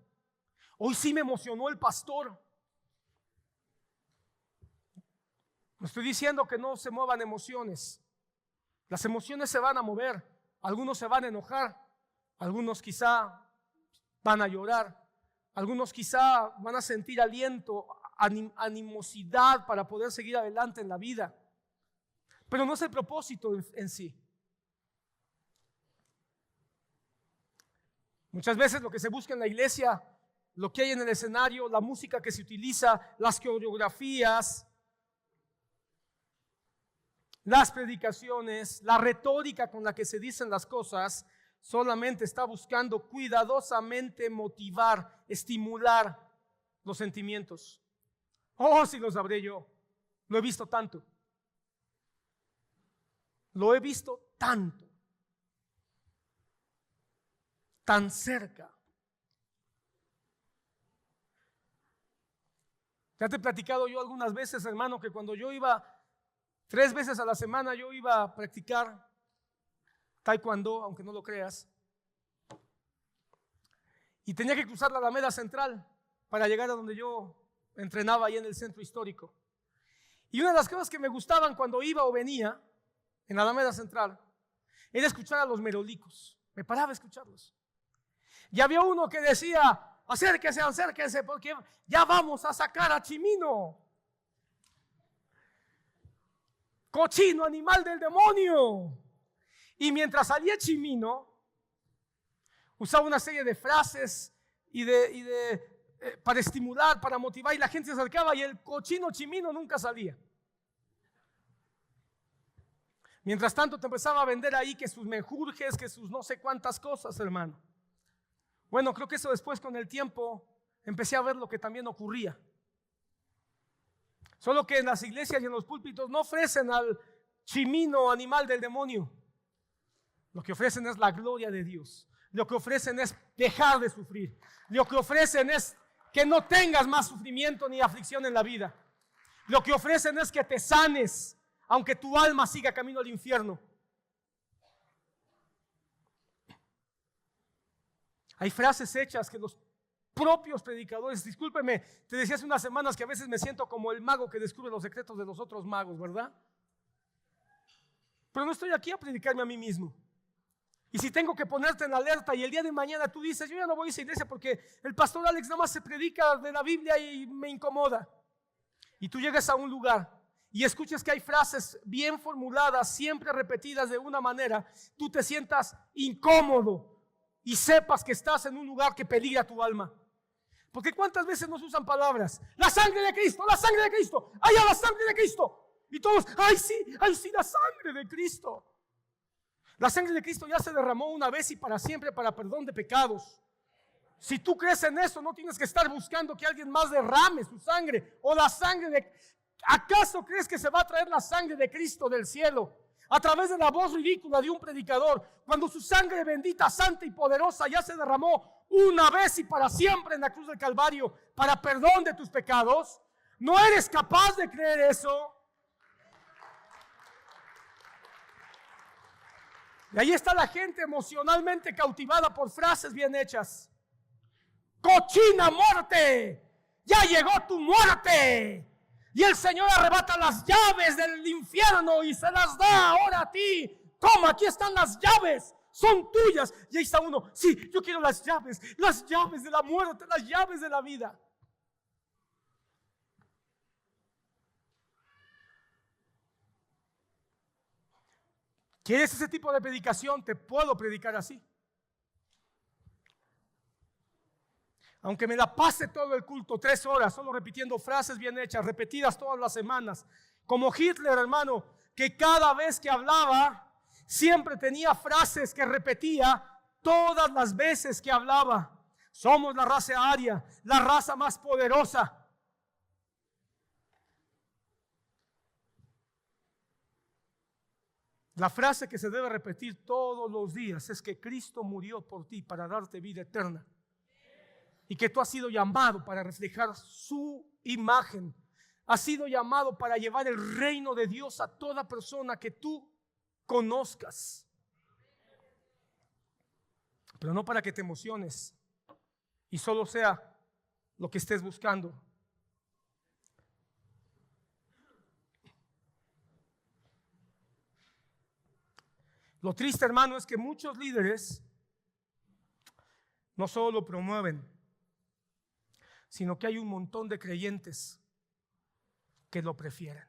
Hoy sí me emocionó el pastor. No estoy diciendo que no se muevan emociones. Las emociones se van a mover. Algunos se van a enojar. Algunos quizá van a llorar. Algunos quizá van a sentir aliento, animosidad para poder seguir adelante en la vida. Pero no es el propósito en sí. Muchas veces lo que se busca en la iglesia, lo que hay en el escenario, la música que se utiliza, las coreografías, las predicaciones, la retórica con la que se dicen las cosas, solamente está buscando cuidadosamente motivar, estimular los sentimientos. Oh, si lo sabré yo. Lo he visto tanto. Lo he visto tanto. Tan cerca. Ya te he platicado yo algunas veces, hermano, que cuando yo iba 3 veces a la semana, yo iba a practicar taekwondo, aunque no lo creas. Y tenía que cruzar la Alameda Central para llegar a donde yo entrenaba ahí en el centro histórico. Y una de las cosas que me gustaban cuando iba o venía en la Alameda Central era escuchar a los merolicos. Me paraba a escucharlos. Y había uno que decía, acérquese, acérquese, porque ya vamos a sacar a Chimino. Cochino, animal del demonio. Y mientras salía Chimino, usaba una serie de frases para estimular, para motivar, y la gente se acercaba y el cochino Chimino nunca salía. Mientras tanto te empezaba a vender ahí que sus menjurjes, que sus no sé cuántas cosas, hermano. Bueno, creo que eso después con el tiempo empecé a ver lo que también ocurría. Solo que en las iglesias y en los púlpitos no ofrecen al chimino animal del demonio. Lo que ofrecen es la gloria de Dios. Lo que ofrecen es dejar de sufrir. Lo que ofrecen es que no tengas más sufrimiento ni aflicción en la vida. Lo que ofrecen es que te sanes, aunque tu alma siga camino al infierno. Hay frases hechas que los propios predicadores, discúlpeme, te decía hace unas semanas que a veces me siento como el mago que descubre los secretos de los otros magos, ¿verdad? Pero no estoy aquí a predicarme a mí mismo. Y si tengo que ponerte en alerta y el día de mañana tú dices, yo ya no voy a esa iglesia porque el pastor Alex nada más se predica de la Biblia y me incomoda. Y tú llegas a un lugar y escuchas que hay frases bien formuladas, siempre repetidas de una manera, tú te sientas incómodo y sepas que estás en un lugar que peligra tu alma. Porque ¿cuántas veces nos usan palabras? La sangre de Cristo, allá la sangre de Cristo. Y todos, ay sí, la sangre de Cristo. La sangre de Cristo ya se derramó una vez y para siempre para perdón de pecados. Si tú crees en eso, no tienes que estar buscando que alguien más derrame su sangre o la sangre de... ¿Acaso crees que se va a traer la sangre de Cristo del cielo a través de la voz ridícula de un predicador, cuando su sangre bendita, santa y poderosa ya se derramó una vez y para siempre en la cruz del Calvario para perdón de tus pecados? ¿No eres capaz de creer eso? Y ahí está la gente emocionalmente cautivada por frases bien hechas. ¡Cochina muerte! ¡Ya llegó tu muerte! Y el Señor arrebata las llaves del infierno y se las da ahora a ti. Toma, aquí están las llaves, son tuyas. Y ahí está uno, sí, yo quiero las llaves de la muerte, las llaves de la vida. ¿Quieres ese tipo de predicación? Te puedo predicar así. Aunque me la pase todo el culto, 3 horas, solo repitiendo frases bien hechas, repetidas todas las semanas. Como Hitler, hermano, que cada vez que hablaba, siempre tenía frases que repetía todas las veces que hablaba. Somos la raza aria, la raza más poderosa. La frase que se debe repetir todos los días es que Cristo murió por ti para darte vida eterna. Y que tú has sido llamado para reflejar su imagen. Has sido llamado para llevar el reino de Dios a toda persona que tú conozcas. Pero no para que te emociones y solo sea lo que estés buscando. Lo triste, hermano, es que muchos líderes no solo lo promueven, sino que hay un montón de creyentes que lo prefieren.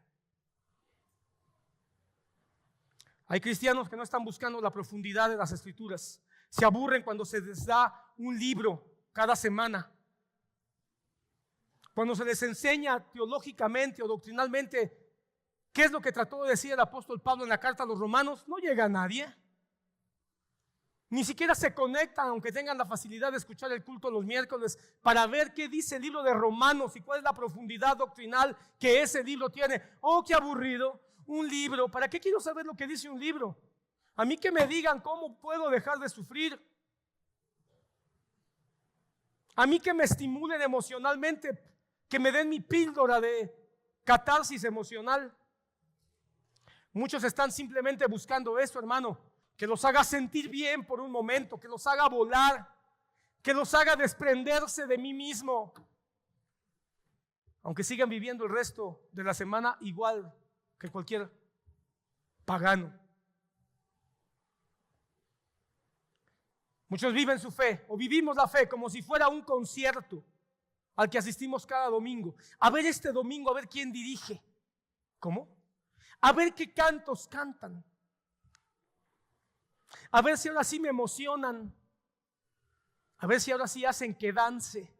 Hay cristianos que no están buscando la profundidad de las Escrituras. Se aburren cuando se les da un libro cada semana. Cuando se les enseña teológicamente o doctrinalmente qué es lo que trató de decir el apóstol Pablo en la carta a los romanos, no llega a nadie. Ni siquiera se conectan, aunque tengan la facilidad de escuchar el culto los miércoles, para ver qué dice el libro de Romanos y cuál es la profundidad doctrinal que ese libro tiene. Oh, qué aburrido, un libro. ¿Para qué quiero saber lo que dice un libro? A mí que me digan cómo puedo dejar de sufrir. A mí que me estimulen emocionalmente, que me den mi píldora de catarsis emocional. Muchos están simplemente buscando eso, hermano. Que los haga sentir bien por un momento, que los haga volar, que los haga desprenderse de mí mismo. Aunque sigan viviendo el resto de la semana igual que cualquier pagano. Muchos viven su fe o vivimos la fe como si fuera un concierto al que asistimos cada domingo. A ver este domingo, a ver quién dirige. ¿Cómo? A ver qué cantos cantan. A ver si ahora sí me emocionan. A ver si ahora sí hacen que dance.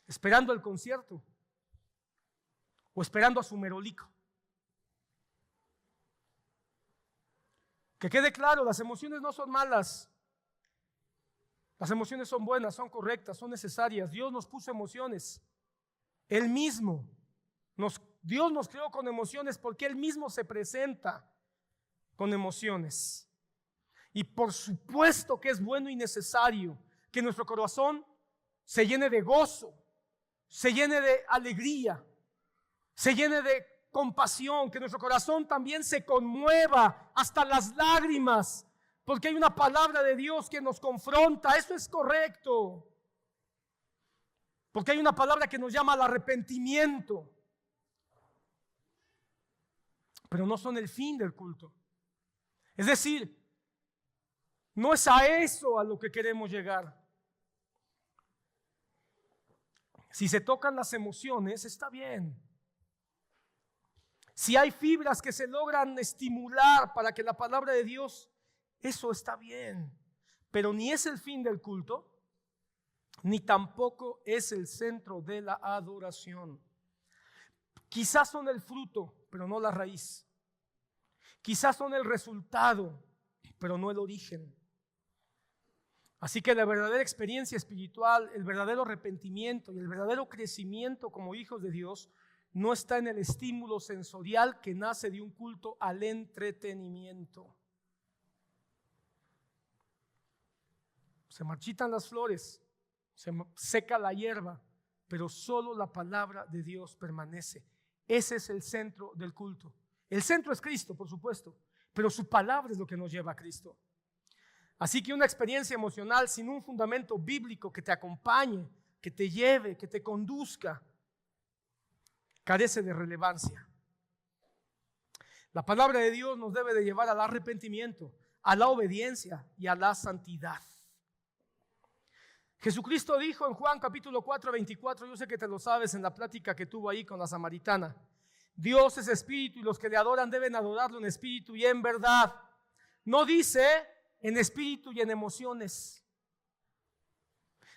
Esperando el concierto. O esperando a su merolico. Que quede claro, las emociones no son malas. Las emociones son buenas, son correctas, son necesarias. Dios nos puso emociones. Él mismo. Dios nos creó con emociones porque Él mismo se presenta con emociones. Y por supuesto que es bueno y necesario que nuestro corazón se llene de gozo, se llene de alegría, se llene de compasión, que nuestro corazón también se conmueva hasta las lágrimas, porque hay una palabra de Dios que nos confronta. Eso es correcto, porque hay una palabra que nos llama al arrepentimiento, pero no son el fin del culto. Es decir, no es a eso a lo que queremos llegar. Si se tocan las emociones, está bien. Si hay fibras que se logran estimular para que la palabra de Dios, eso está bien. Pero ni es el fin del culto, ni tampoco es el centro de la adoración. Quizás son el fruto, pero no la raíz. Quizás son el resultado, pero no el origen. Así que la verdadera experiencia espiritual, el verdadero arrepentimiento y el verdadero crecimiento como hijos de Dios no está en el estímulo sensorial que nace de un culto al entretenimiento. Se marchitan las flores, se seca la hierba, pero solo la palabra de Dios permanece. Ese es el centro del culto. El centro es Cristo, por supuesto, pero su palabra es lo que nos lleva a Cristo. Así que una experiencia emocional sin un fundamento bíblico que te acompañe, que te lleve, que te conduzca, carece de relevancia. La palabra de Dios nos debe de llevar al arrepentimiento, a la obediencia y a la santidad. Jesucristo dijo en Juan capítulo 4, 24, yo sé que te lo sabes en la plática que tuvo ahí con la samaritana: Dios es espíritu y los que le adoran deben adorarlo en espíritu y en verdad. No dice en espíritu y en emociones.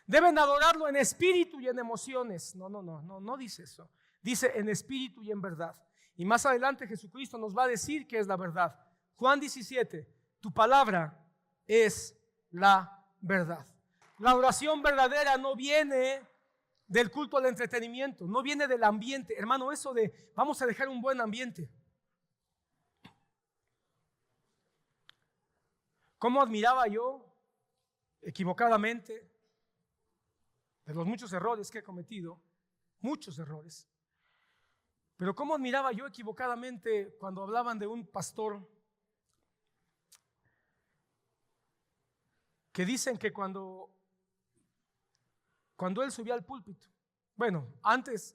Deben adorarlo en espíritu y en emociones. No dice eso. Dice en espíritu y en verdad. Y más adelante Jesucristo nos va a decir qué es la verdad. Juan 17, tu palabra es la verdad. La oración verdadera no viene del culto al entretenimiento, no viene del ambiente. Hermano, eso de vamos a dejar un buen ambiente. ¿Cómo admiraba yo, equivocadamente, de los muchos errores que he cometido, muchos errores, pero cómo admiraba yo equivocadamente cuando hablaban de un pastor que dicen que cuando él subía al púlpito, bueno, antes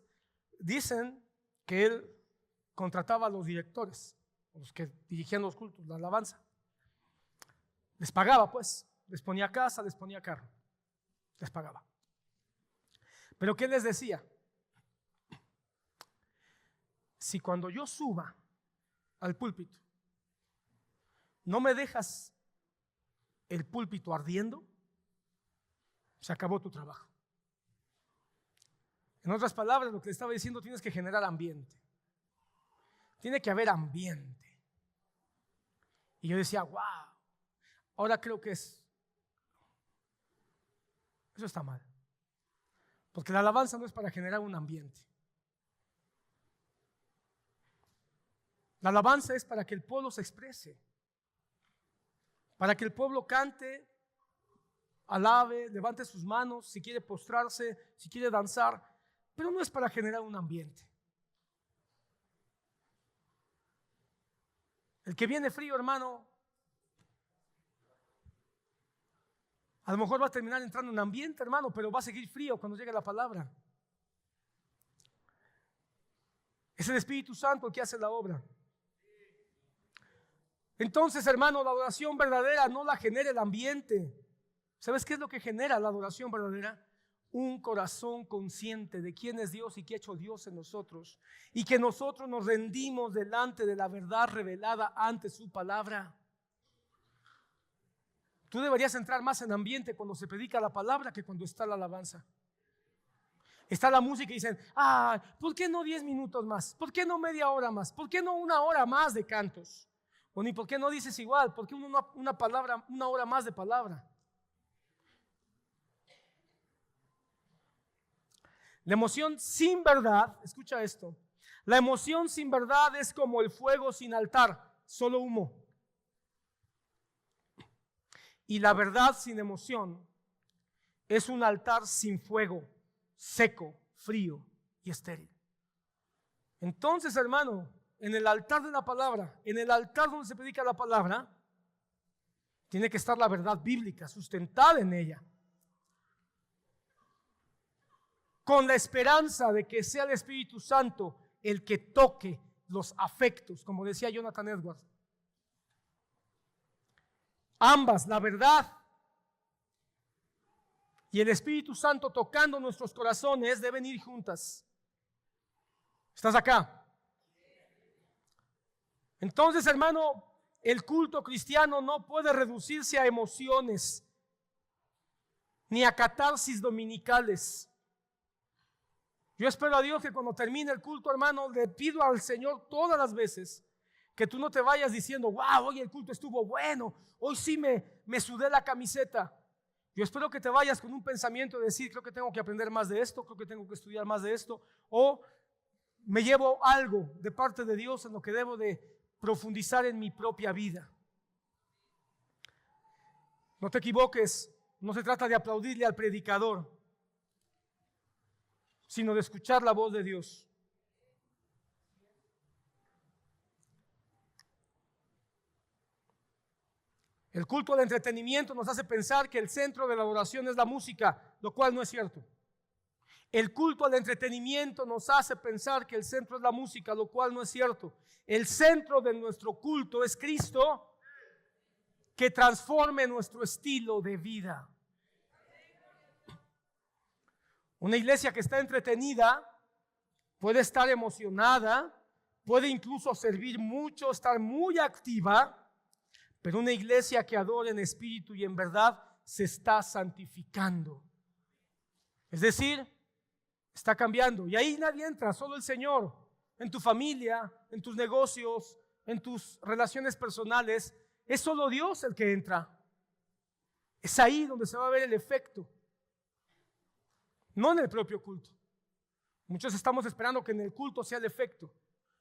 dicen que él contrataba a los directores, los que dirigían los cultos, la alabanza. Les pagaba pues, les ponía casa, les ponía carro, les pagaba. Pero ¿qué les decía? Si cuando yo suba al púlpito no me dejas el púlpito ardiendo, se acabó tu trabajo. En otras palabras, lo que le estaba diciendo, tienes que generar ambiente. Tiene que haber ambiente. Y yo decía, wow. Ahora creo que eso está mal. Porque la alabanza no es para generar un ambiente. La alabanza es para que el pueblo se exprese. Para que el pueblo cante, alabe, levante sus manos, si quiere postrarse, si quiere danzar. Pero no es para generar un ambiente. El que viene frío, hermano, a lo mejor va a terminar entrando en ambiente, hermano, pero va a seguir frío cuando llegue la palabra. Es el Espíritu Santo el que hace la obra. Entonces, hermano, la adoración verdadera no la genera el ambiente. ¿Sabes qué es lo que genera la adoración verdadera? Un corazón consciente de quién es Dios y qué ha hecho Dios en nosotros. Y que nosotros nos rendimos delante de la verdad revelada ante su palabra. Tú deberías entrar más en ambiente cuando se predica la palabra que cuando está la alabanza. Está la música y dicen, ¿por qué no 10 minutos más? ¿Por qué no media hora más? ¿Por qué no una hora más de cantos? O ni por qué no dices igual, ¿por qué una hora más de palabra? La emoción sin verdad, escucha esto, la emoción sin verdad es como el fuego sin altar, solo humo. Y la verdad sin emoción es un altar sin fuego, seco, frío y estéril. Entonces, hermano, en el altar de la palabra, en el altar donde se predica la palabra, tiene que estar la verdad bíblica, sustentada en ella. Con la esperanza de que sea el Espíritu Santo el que toque los afectos, como decía Jonathan Edwards. Ambas, la verdad y el Espíritu Santo tocando nuestros corazones, deben ir juntas. ¿Estás acá? Entonces, hermano, el culto cristiano no puede reducirse a emociones ni a catarsis dominicales. Yo espero a Dios que cuando termine el culto, hermano, le pido al Señor todas las veces que tú no te vayas diciendo, wow, hoy el culto estuvo bueno, hoy sí me sudé la camiseta. Yo espero que te vayas con un pensamiento de decir, creo que tengo que aprender más de esto, creo que tengo que estudiar más de esto, o me llevo algo de parte de Dios en lo que debo de profundizar en mi propia vida. No te equivoques, no se trata de aplaudirle al predicador, sino de escuchar la voz de Dios. El culto al entretenimiento nos hace pensar que el centro de la adoración es la música, lo cual no es cierto. El culto al entretenimiento nos hace pensar que el centro es la música, lo cual no es cierto. El centro de nuestro culto es Cristo, que transforme nuestro estilo de vida. Una iglesia que está entretenida puede estar emocionada, puede incluso servir mucho, estar muy activa, pero una iglesia que adora en espíritu y en verdad se está santificando. Es decir, está cambiando. Y ahí nadie entra, solo el Señor. En tu familia, en tus negocios, en tus relaciones personales, es solo Dios el que entra. Es ahí donde se va a ver el efecto. No en el propio culto. Muchos estamos esperando que en el culto sea el efecto.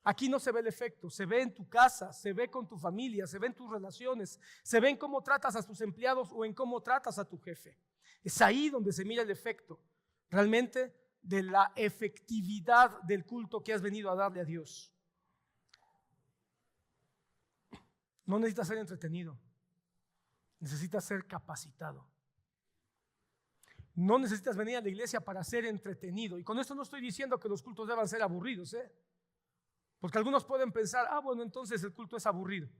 Aquí no se ve el efecto, se ve en tu casa, se ve con tu familia, se ve en tus relaciones, se ve en cómo tratas a tus empleados o en cómo tratas a tu jefe. Es ahí donde se mira el efecto realmente de la efectividad del culto que has venido a darle a Dios. No necesitas ser entretenido, necesitas ser capacitado. No necesitas venir a la iglesia para ser entretenido. Y con esto no estoy diciendo que los cultos deban ser aburridos, porque algunos pueden pensar, bueno, entonces el culto es aburrido.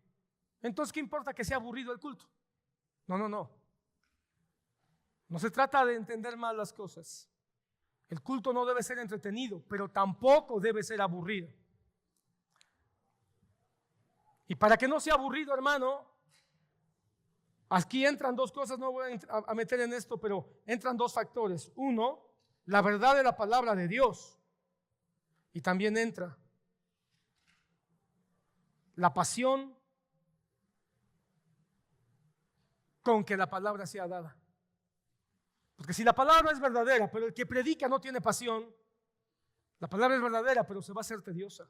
Entonces, ¿qué importa que sea aburrido el culto? No. No se trata de entender mal las cosas. El culto no debe ser entretenido, pero tampoco debe ser aburrido. Y para que no sea aburrido, hermano, aquí entran dos cosas, no voy a meter en esto, pero entran dos factores. Uno, la verdad de la palabra de Dios. Y también entra la pasión con que la palabra sea dada. Porque si la palabra es verdadera, pero el que predica no tiene pasión, la palabra es verdadera, pero se va a hacer tediosa.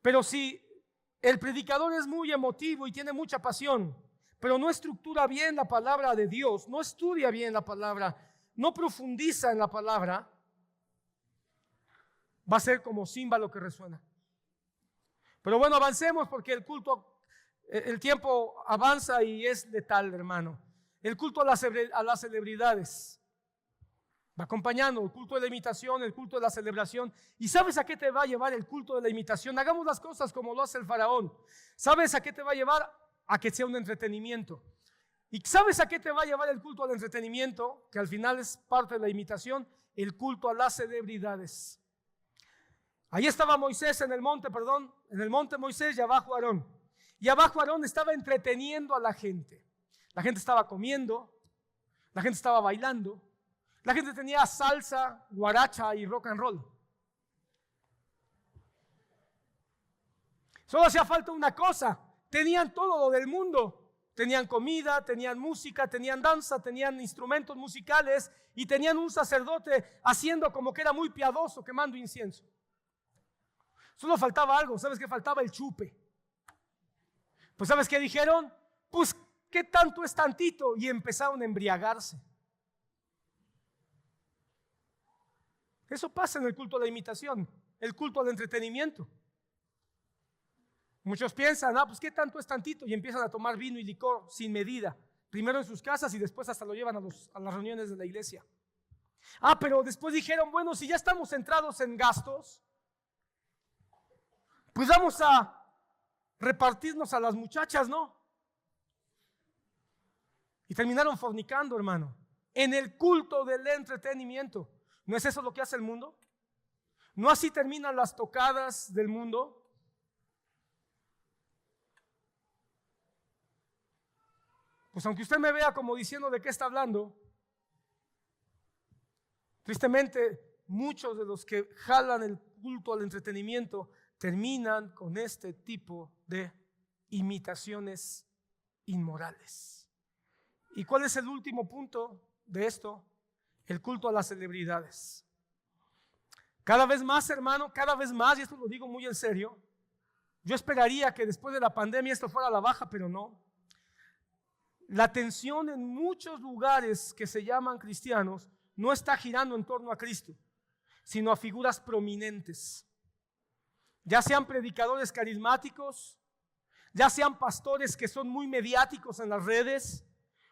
Pero si el predicador es muy emotivo y tiene mucha pasión, pero no estructura bien la palabra de Dios, no estudia bien la palabra, no profundiza en la palabra, va a ser como címbalo que resuena. Pero bueno, avancemos porque el tiempo avanza y es letal, hermano. El culto a las celebridades va acompañando el culto de la imitación, el culto de la celebración. ¿Y sabes a qué te va a llevar el culto de la imitación? Hagamos las cosas como lo hace el faraón. ¿Sabes a qué te va a llevar? A que sea un entretenimiento. ¿Y sabes a qué te va a llevar el culto al entretenimiento? Que al final es parte de la imitación, el culto a las celebridades. Ahí estaba Moisés en el monte Moisés y abajo Aarón. Y abajo Aarón estaba entreteniendo a la gente. La gente estaba comiendo, la gente estaba bailando, la gente tenía salsa, guaracha y rock and roll. Solo hacía falta una cosa, tenían todo lo del mundo, tenían comida, tenían música, tenían danza, tenían instrumentos musicales y tenían un sacerdote haciendo como que era muy piadoso, quemando incienso. Solo faltaba algo, ¿sabes qué faltaba? El chupe. Pues ¿sabes qué dijeron? Pues ¿qué tanto es tantito? Y empezaron a embriagarse. Eso pasa en el culto a la imitación, el culto al entretenimiento. Muchos piensan, pues ¿qué tanto es tantito? Y empiezan a tomar vino y licor sin medida. Primero en sus casas y después hasta lo llevan a las reuniones de la iglesia. Pero después dijeron, bueno, si ya estamos centrados en gastos, pues vamos a repartirnos a las muchachas, ¿no? Y terminaron fornicando, hermano, en el culto del entretenimiento. ¿No es eso lo que hace el mundo? ¿No así terminan las tocadas del mundo? Pues aunque usted me vea como diciendo de qué está hablando, tristemente muchos de los que jalan el culto al entretenimiento terminan con este tipo de imitaciones inmorales. ¿Y cuál es el último punto de esto? El culto a las celebridades. Cada vez más, hermano, cada vez más, y esto lo digo muy en serio, yo esperaría que después de la pandemia esto fuera a la baja, pero no. La atención en muchos lugares que se llaman cristianos no está girando en torno a Cristo, sino a figuras prominentes. Ya sean predicadores carismáticos, ya sean pastores que son muy mediáticos en las redes,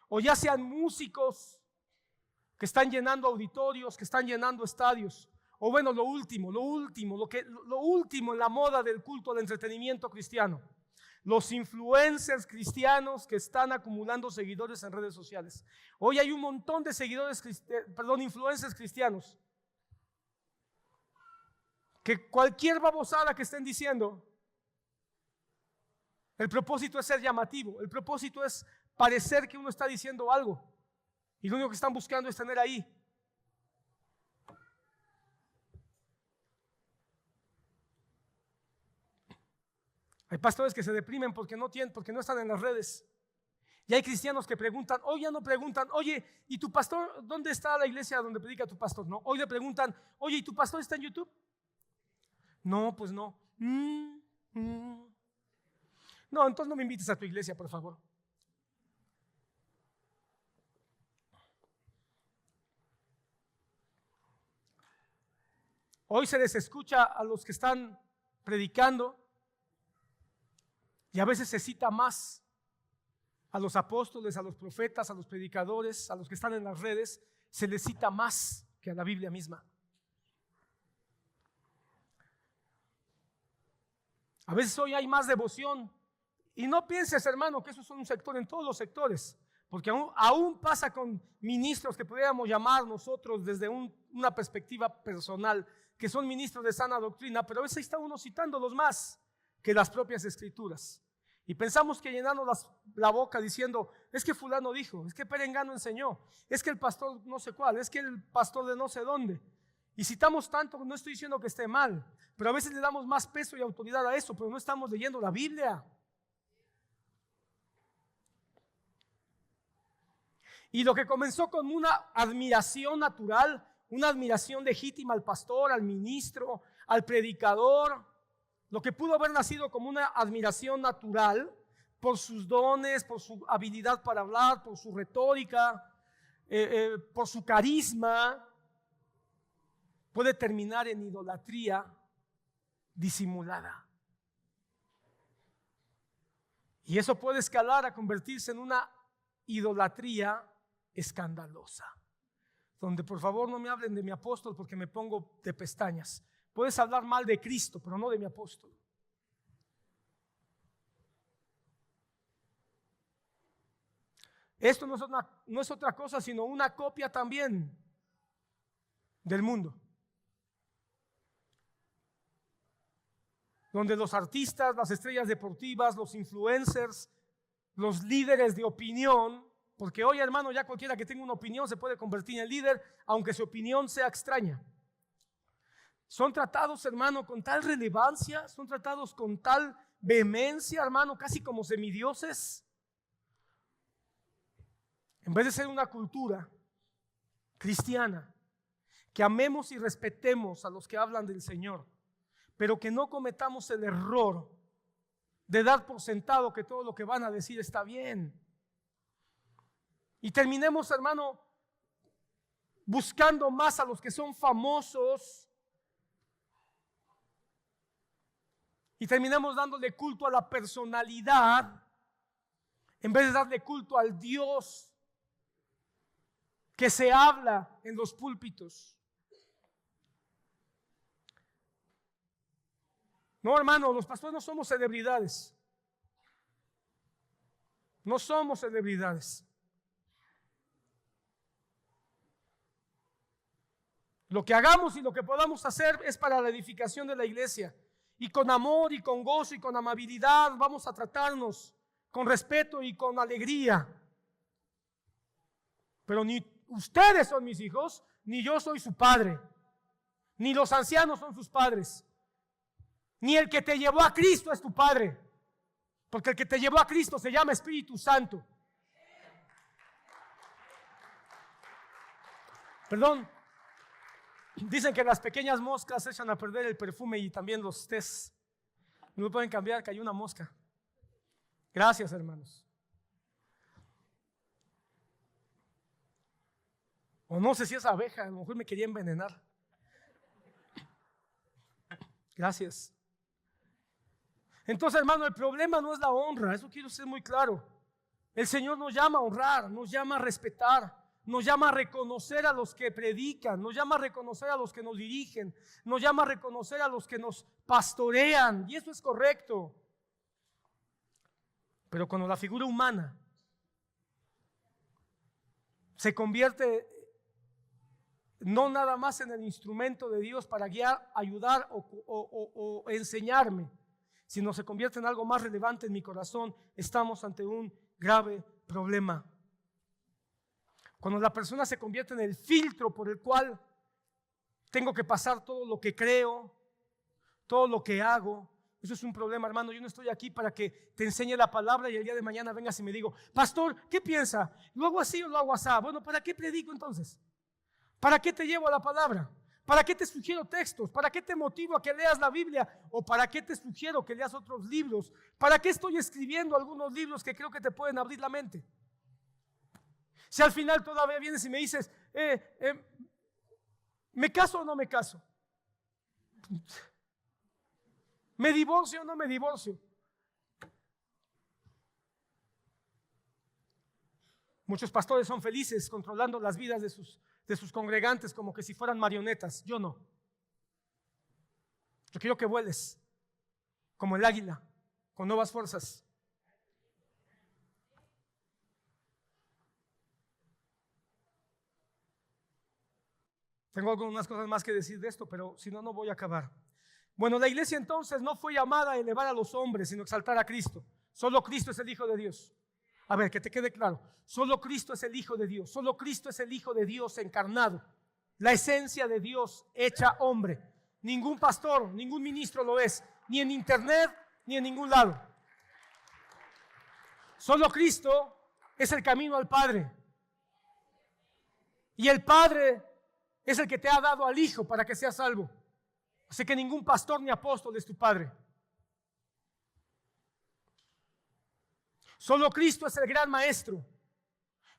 o ya sean músicos que están llenando auditorios, que están llenando estadios. O bueno, lo último en la moda del culto al entretenimiento cristiano. Los influencers cristianos que están acumulando seguidores en redes sociales. Hoy hay un montón de influencers cristianos que cualquier babosada que estén diciendo, el propósito es ser llamativo, el propósito es parecer que uno está diciendo algo y lo único que están buscando es tener ahí. Hay pastores que se deprimen porque no están en las redes. Y hay cristianos que preguntan, ya no preguntan, oye, ¿y tu pastor, dónde está la iglesia donde predica tu pastor? No, hoy le preguntan, oye, ¿y tu pastor está en YouTube? No, pues no. No, entonces no me invites a tu iglesia, por favor. Hoy se les escucha a los que están predicando y a veces se cita más a los apóstoles, a los profetas, a los predicadores, a los que están en las redes, se les cita más que a la Biblia misma. A veces hoy hay más devoción. Y no pienses, hermano, que eso es un sector en todos los sectores, porque aún pasa con ministros que pudiéramos llamar nosotros desde una perspectiva personal, que son ministros de sana doctrina, pero a veces está uno citándolos más que las propias escrituras. Y pensamos que llenarnos la boca diciendo, es que fulano dijo, es que Perengano enseñó, es que el pastor no sé cuál, es que el pastor de no sé dónde. Y citamos tanto, no estoy diciendo que esté mal, pero a veces le damos más peso y autoridad a eso, pero no estamos leyendo la Biblia. Y lo que comenzó con una admiración natural, una admiración legítima al pastor, al ministro, al predicador, lo que pudo haber nacido como una admiración natural por sus dones, por su habilidad para hablar, por su retórica, por su carisma, puede terminar en idolatría disimulada. Y eso puede escalar a convertirse en una idolatría escandalosa, donde por favor no me hablen de mi apóstol porque me pongo de pestañas. Puedes hablar mal de Cristo, pero no de mi apóstol. Esto no es otra cosa sino una copia también del mundo, donde los artistas, las estrellas deportivas, los influencers, los líderes de opinión, porque hoy, hermano, ya cualquiera que tenga una opinión se puede convertir en líder, aunque su opinión sea extraña. Son tratados, hermano, con tal relevancia, son tratados con tal vehemencia, hermano, casi como semidioses. En vez de ser una cultura cristiana, que amemos y respetemos a los que hablan del Señor, pero que no cometamos el error de dar por sentado que todo lo que van a decir está bien. Y terminemos, hermano, buscando más a los que son famosos y terminamos dándole culto a la personalidad en vez de darle culto al Dios que se habla en los púlpitos. No, hermano, los pastores no somos celebridades. No somos celebridades. Lo que hagamos y lo que podamos hacer es para la edificación de la iglesia. Y con amor y con gozo y con amabilidad vamos a tratarnos con respeto y con alegría. Pero ni ustedes son mis hijos, ni yo soy su padre, ni los ancianos son sus padres, ni el que te llevó a Cristo es tu padre, porque el que te llevó a Cristo se llama Espíritu Santo. Perdón, dicen que las pequeñas moscas echan a perder el perfume y también los tés. No lo pueden cambiar, que hay una mosca. Gracias, hermanos. O no sé si es abeja, a lo mejor me quería envenenar. Gracias. Entonces, hermano, el problema no es la honra, eso quiero ser muy claro. El Señor nos llama a honrar, nos llama a respetar, nos llama a reconocer a los que predican, nos llama a reconocer a los que nos dirigen, nos llama a reconocer a los que nos pastorean, y eso es correcto. Pero cuando la figura humana se convierte no nada más en el instrumento de Dios para guiar, ayudar o enseñarme, sino se convierte en algo más relevante en mi corazón, estamos ante un grave problema. Cuando la persona se convierte en el filtro por el cual tengo que pasar todo lo que creo, todo lo que hago, eso es un problema, hermano. Yo no estoy aquí para que te enseñe la palabra y el día de mañana vengas y me digo, pastor, ¿qué piensa? ¿Lo hago así o lo hago así? Bueno, ¿para qué predico entonces? ¿Para qué te llevo a la palabra? ¿Para qué te sugiero textos? ¿Para qué te motivo a que leas la Biblia? ¿O para qué te sugiero que leas otros libros? ¿Para qué estoy escribiendo algunos libros que creo que te pueden abrir la mente? Si al final todavía vienes y me dices, ¿me caso o no me caso? ¿Me divorcio o no me divorcio? Muchos pastores son felices controlando las vidas de sus congregantes como que si fueran marionetas. Yo no. Yo quiero que vueles como el águila, con nuevas fuerzas. Tengo algunas cosas más que decir de esto, pero si no, no voy a acabar. Bueno, la iglesia entonces no fue llamada a elevar a los hombres, sino a exaltar a Cristo. Solo Cristo es el Hijo de Dios. A ver, que te quede claro. Solo Cristo es el Hijo de Dios. Solo Cristo es el Hijo de Dios encarnado. La esencia de Dios hecha hombre. Ningún pastor, ningún ministro lo es. Ni en internet, ni en ningún lado. Solo Cristo es el camino al Padre. Y el Padre es el que te ha dado al Hijo para que seas salvo. Así que ningún pastor ni apóstol es tu padre. Solo Cristo es el gran maestro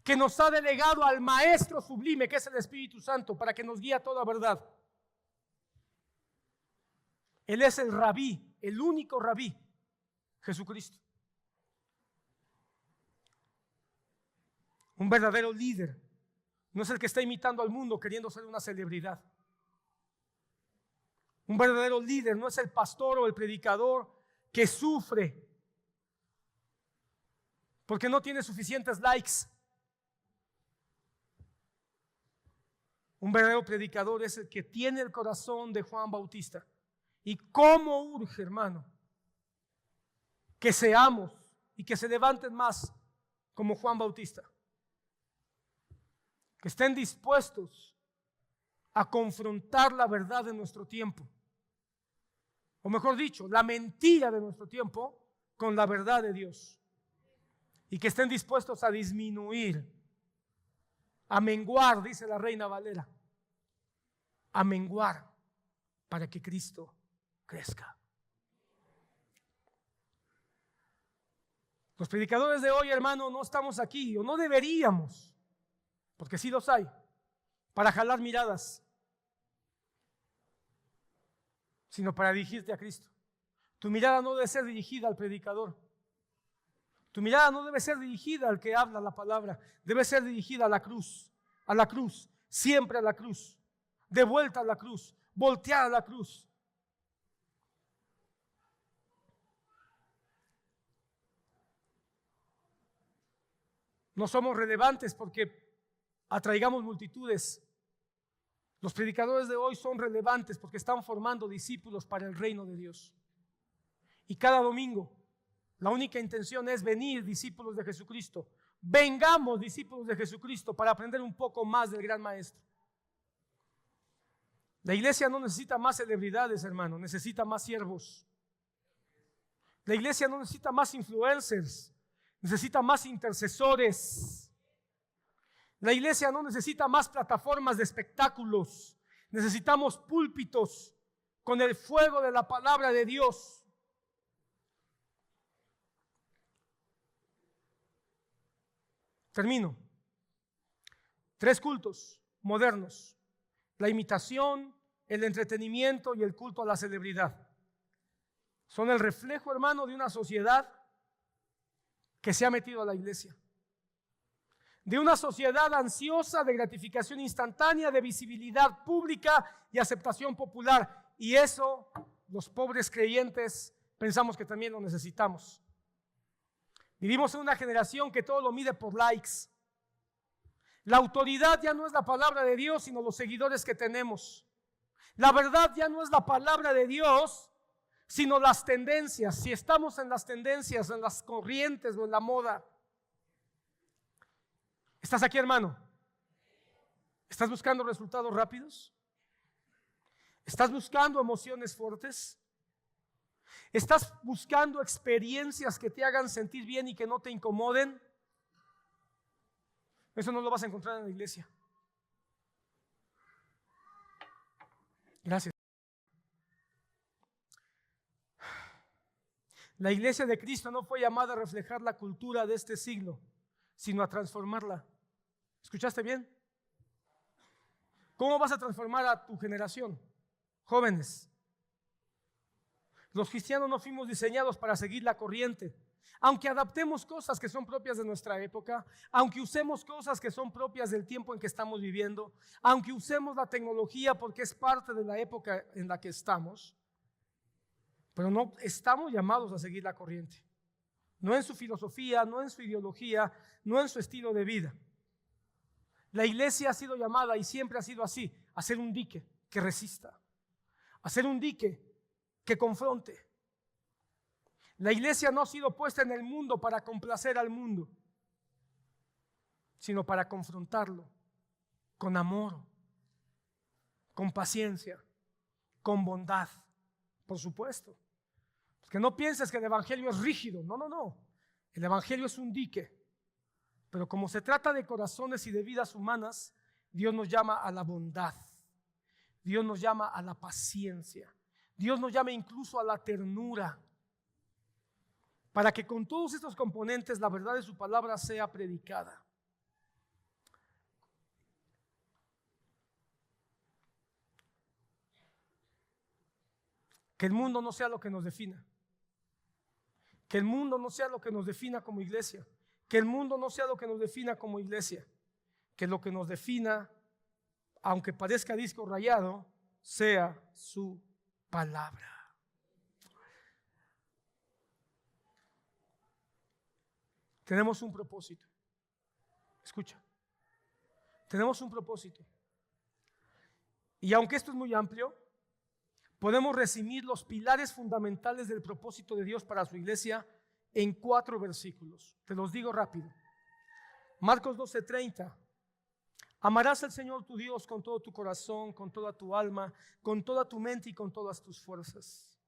que nos ha delegado al maestro sublime que es el Espíritu Santo para que nos guíe a toda verdad. Él es el rabí, el único rabí, Jesucristo. Un verdadero líder no es el que está imitando al mundo queriendo ser una celebridad. Un verdadero líder no es el pastor o el predicador que sufre porque no tiene suficientes likes. Un verdadero predicador es el que tiene el corazón de Juan Bautista. Y cómo urge, hermano, que seamos y que se levanten más como Juan Bautista. Que estén dispuestos a confrontar la verdad de nuestro tiempo. O mejor dicho, la mentira de nuestro tiempo con la verdad de Dios. Y que estén dispuestos a disminuir a menguar, dice la Reina Valera, a menguar para que Cristo crezca. Los predicadores de hoy, hermano, no estamos aquí, o no deberíamos, porque sí los hay, para jalar miradas, sino para dirigirte a Cristo. Tu mirada no debe ser dirigida al predicador. Tu mirada no debe ser dirigida al que habla la palabra, debe ser dirigida a la cruz, siempre a la cruz, de vuelta a la cruz, voltear a la cruz. No somos relevantes porque atraigamos multitudes. Los predicadores de hoy son relevantes porque están formando discípulos para el reino de Dios. Y cada domingo, la única intención es venir discípulos de Jesucristo. Vengamos discípulos de Jesucristo para aprender un poco más del gran maestro. La iglesia no necesita más celebridades, hermano, necesita más siervos. La iglesia no necesita más influencers, necesita más intercesores. La iglesia no necesita más plataformas de espectáculos. Necesitamos púlpitos con el fuego de la palabra de Dios. Termino. 3 cultos modernos: la imitación, el entretenimiento y el culto a la celebridad. Son el reflejo, hermano, de una sociedad que se ha metido a la iglesia. De una sociedad ansiosa de gratificación instantánea, de visibilidad pública y aceptación popular. Y eso, los pobres creyentes, pensamos que también lo necesitamos. Vivimos en una generación que todo lo mide por likes. La autoridad ya no es la palabra de Dios, sino los seguidores que tenemos. La verdad ya no es la palabra de Dios, sino las tendencias. Si estamos en las tendencias, en las corrientes o en la moda. ¿Estás aquí, hermano? ¿Estás buscando resultados rápidos? ¿Estás buscando emociones fuertes? ¿Estás buscando experiencias que te hagan sentir bien y que no te incomoden? Eso no lo vas a encontrar en la iglesia. Gracias. La iglesia de Cristo no fue llamada a reflejar la cultura de este siglo, sino a transformarla. ¿Escuchaste bien? ¿Cómo vas a transformar a tu generación? Jóvenes. Los cristianos no fuimos diseñados para seguir la corriente. Aunque adaptemos cosas que son propias de nuestra época, aunque usemos cosas que son propias del tiempo en que estamos viviendo, aunque usemos la tecnología porque es parte de la época en la que estamos, pero no estamos llamados a seguir la corriente. No en su filosofía, no en su ideología, no en su estilo de vida. La iglesia ha sido llamada, y siempre ha sido así, a ser un dique que resista, a ser un dique que confronte. La iglesia no ha sido puesta en el mundo para complacer al mundo, sino para confrontarlo con amor, con paciencia, con bondad, por supuesto. Que no pienses que el evangelio es rígido, no. El evangelio es un dique, pero como se trata de corazones y de vidas humanas, Dios nos llama a la bondad, Dios nos llama a la paciencia, Dios nos llama incluso a la ternura, para que con todos estos componentes la verdad de su palabra sea predicada. Que el mundo no sea lo que nos defina. Que el mundo no sea lo que nos defina como iglesia. Que el mundo no sea lo que nos defina como iglesia. Que lo que nos defina, aunque parezca disco rayado, sea su palabra. Tenemos un propósito. Escucha. Tenemos un propósito. Y aunque esto es muy amplio, podemos resumir los pilares fundamentales del propósito de Dios para su iglesia en 4 versículos. Te los digo rápido. Marcos 12:30. Amarás al Señor tu Dios con todo tu corazón, con toda tu alma, con toda tu mente y con todas tus fuerzas.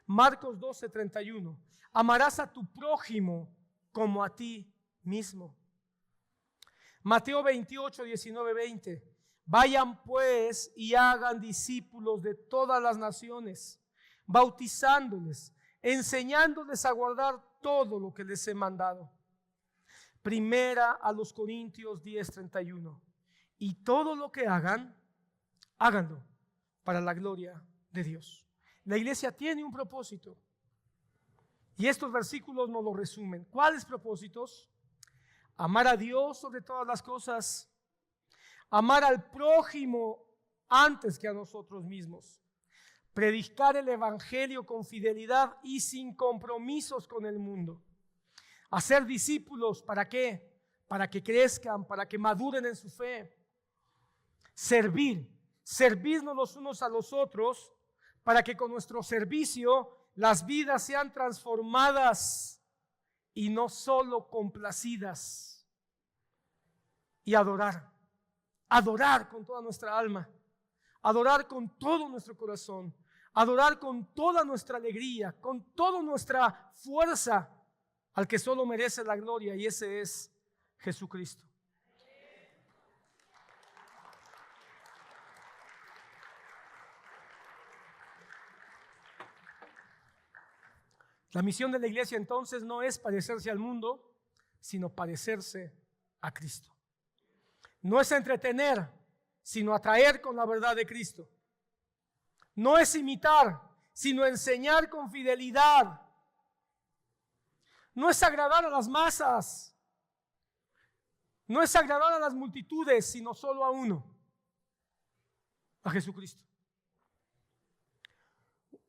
Marcos 12:31. Amarás a tu prójimo como a ti mismo. Mateo 28, 19, 20. Vayan pues y hagan discípulos de todas las naciones, bautizándoles, enseñándoles a guardar todo lo que les he mandado. Primera a los Corintios 10, 31. Y todo lo que hagan, háganlo para la gloria de Dios. La iglesia tiene un propósito. Y estos versículos nos lo resumen. ¿Cuáles propósitos? Amar a Dios sobre todas las cosas. Amar al prójimo antes que a nosotros mismos. Predicar el evangelio con fidelidad y sin compromisos con el mundo. Hacer discípulos, ¿para qué? Para que crezcan, para que maduren en su fe. Servirnos los unos a los otros, para que con nuestro servicio las vidas sean transformadas y no solo complacidas. Y adorar con toda nuestra alma, adorar con todo nuestro corazón, adorar con toda nuestra alegría, con toda nuestra fuerza al que solo merece la gloria, y ese es Jesucristo. La misión de la iglesia entonces no es parecerse al mundo, sino parecerse a Cristo. No es entretener, sino atraer con la verdad de Cristo. No es imitar, sino enseñar con fidelidad. No es agradar a las masas. No es agradar a las multitudes, sino solo a uno, a Jesucristo.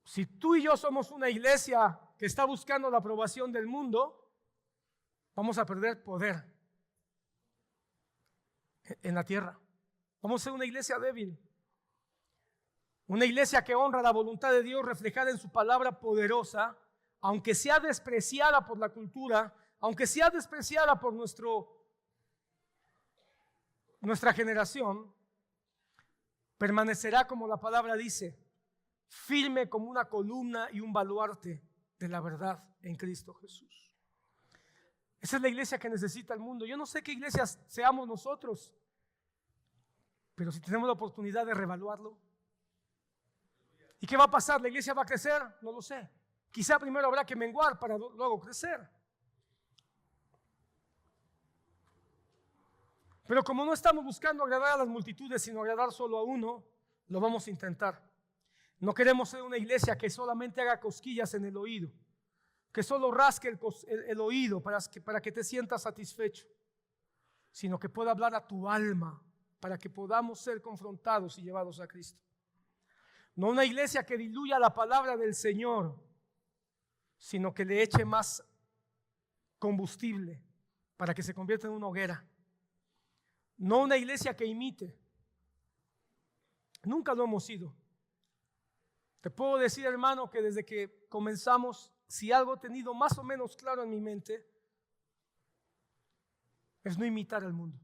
Si tú y yo somos una iglesia que está buscando la aprobación del mundo, vamos a perder poder en la tierra. Vamos a ser una iglesia débil. Una iglesia que honra la voluntad de Dios reflejada en su palabra poderosa, aunque sea despreciada por la cultura, aunque sea despreciada por nuestra generación, permanecerá, como la palabra dice, firme como una columna y un baluarte de la verdad en Cristo Jesús. Esa es la iglesia que necesita el mundo. Yo no sé qué iglesias seamos nosotros, pero si tenemos la oportunidad de reevaluarlo. ¿Y qué va a pasar? ¿La iglesia va a crecer? No lo sé. Quizá primero habrá que menguar para luego crecer. Pero como no estamos buscando agradar a las multitudes, sino agradar solo a uno, lo vamos a intentar. No queremos ser una iglesia que solamente haga cosquillas en el oído, que solo rasque el oído para que te sientas satisfecho, sino que pueda hablar a tu alma para que podamos ser confrontados y llevados a Cristo. No una iglesia que diluya la palabra del Señor, sino que le eche más combustible para que se convierta en una hoguera. No una iglesia que imite. Nunca lo hemos sido. Te puedo decir, hermano, que desde que comenzamos, si algo he tenido más o menos claro en mi mente, es no imitar al mundo.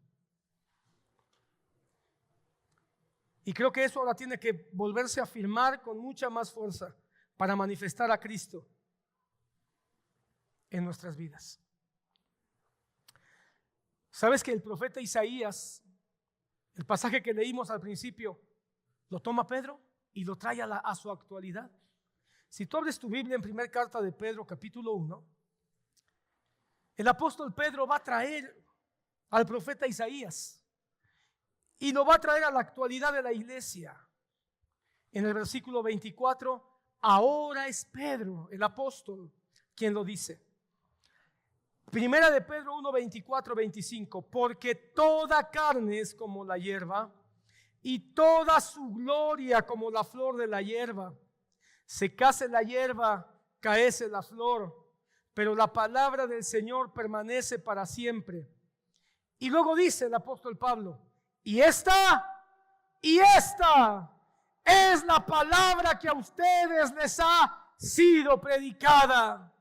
Y creo que eso ahora tiene que volverse a afirmar con mucha más fuerza para manifestar a Cristo en nuestras vidas. ¿Sabes que el profeta Isaías, el pasaje que leímos al principio, lo toma Pedro y lo trae a su actualidad? Si tú abres tu Biblia en primera carta de Pedro, capítulo 1, el apóstol Pedro va a traer al profeta Isaías y lo va a traer a la actualidad de la iglesia. En el versículo 24, ahora es Pedro, el apóstol, quien lo dice. Primera de Pedro 1, 24, 25, porque toda carne es como la hierba, y toda su gloria como la flor de la hierba. Secase la hierba, caece la flor, pero la palabra del Señor permanece para siempre. Y luego dice el apóstol Pablo, y esta es la palabra que a ustedes les ha sido predicada.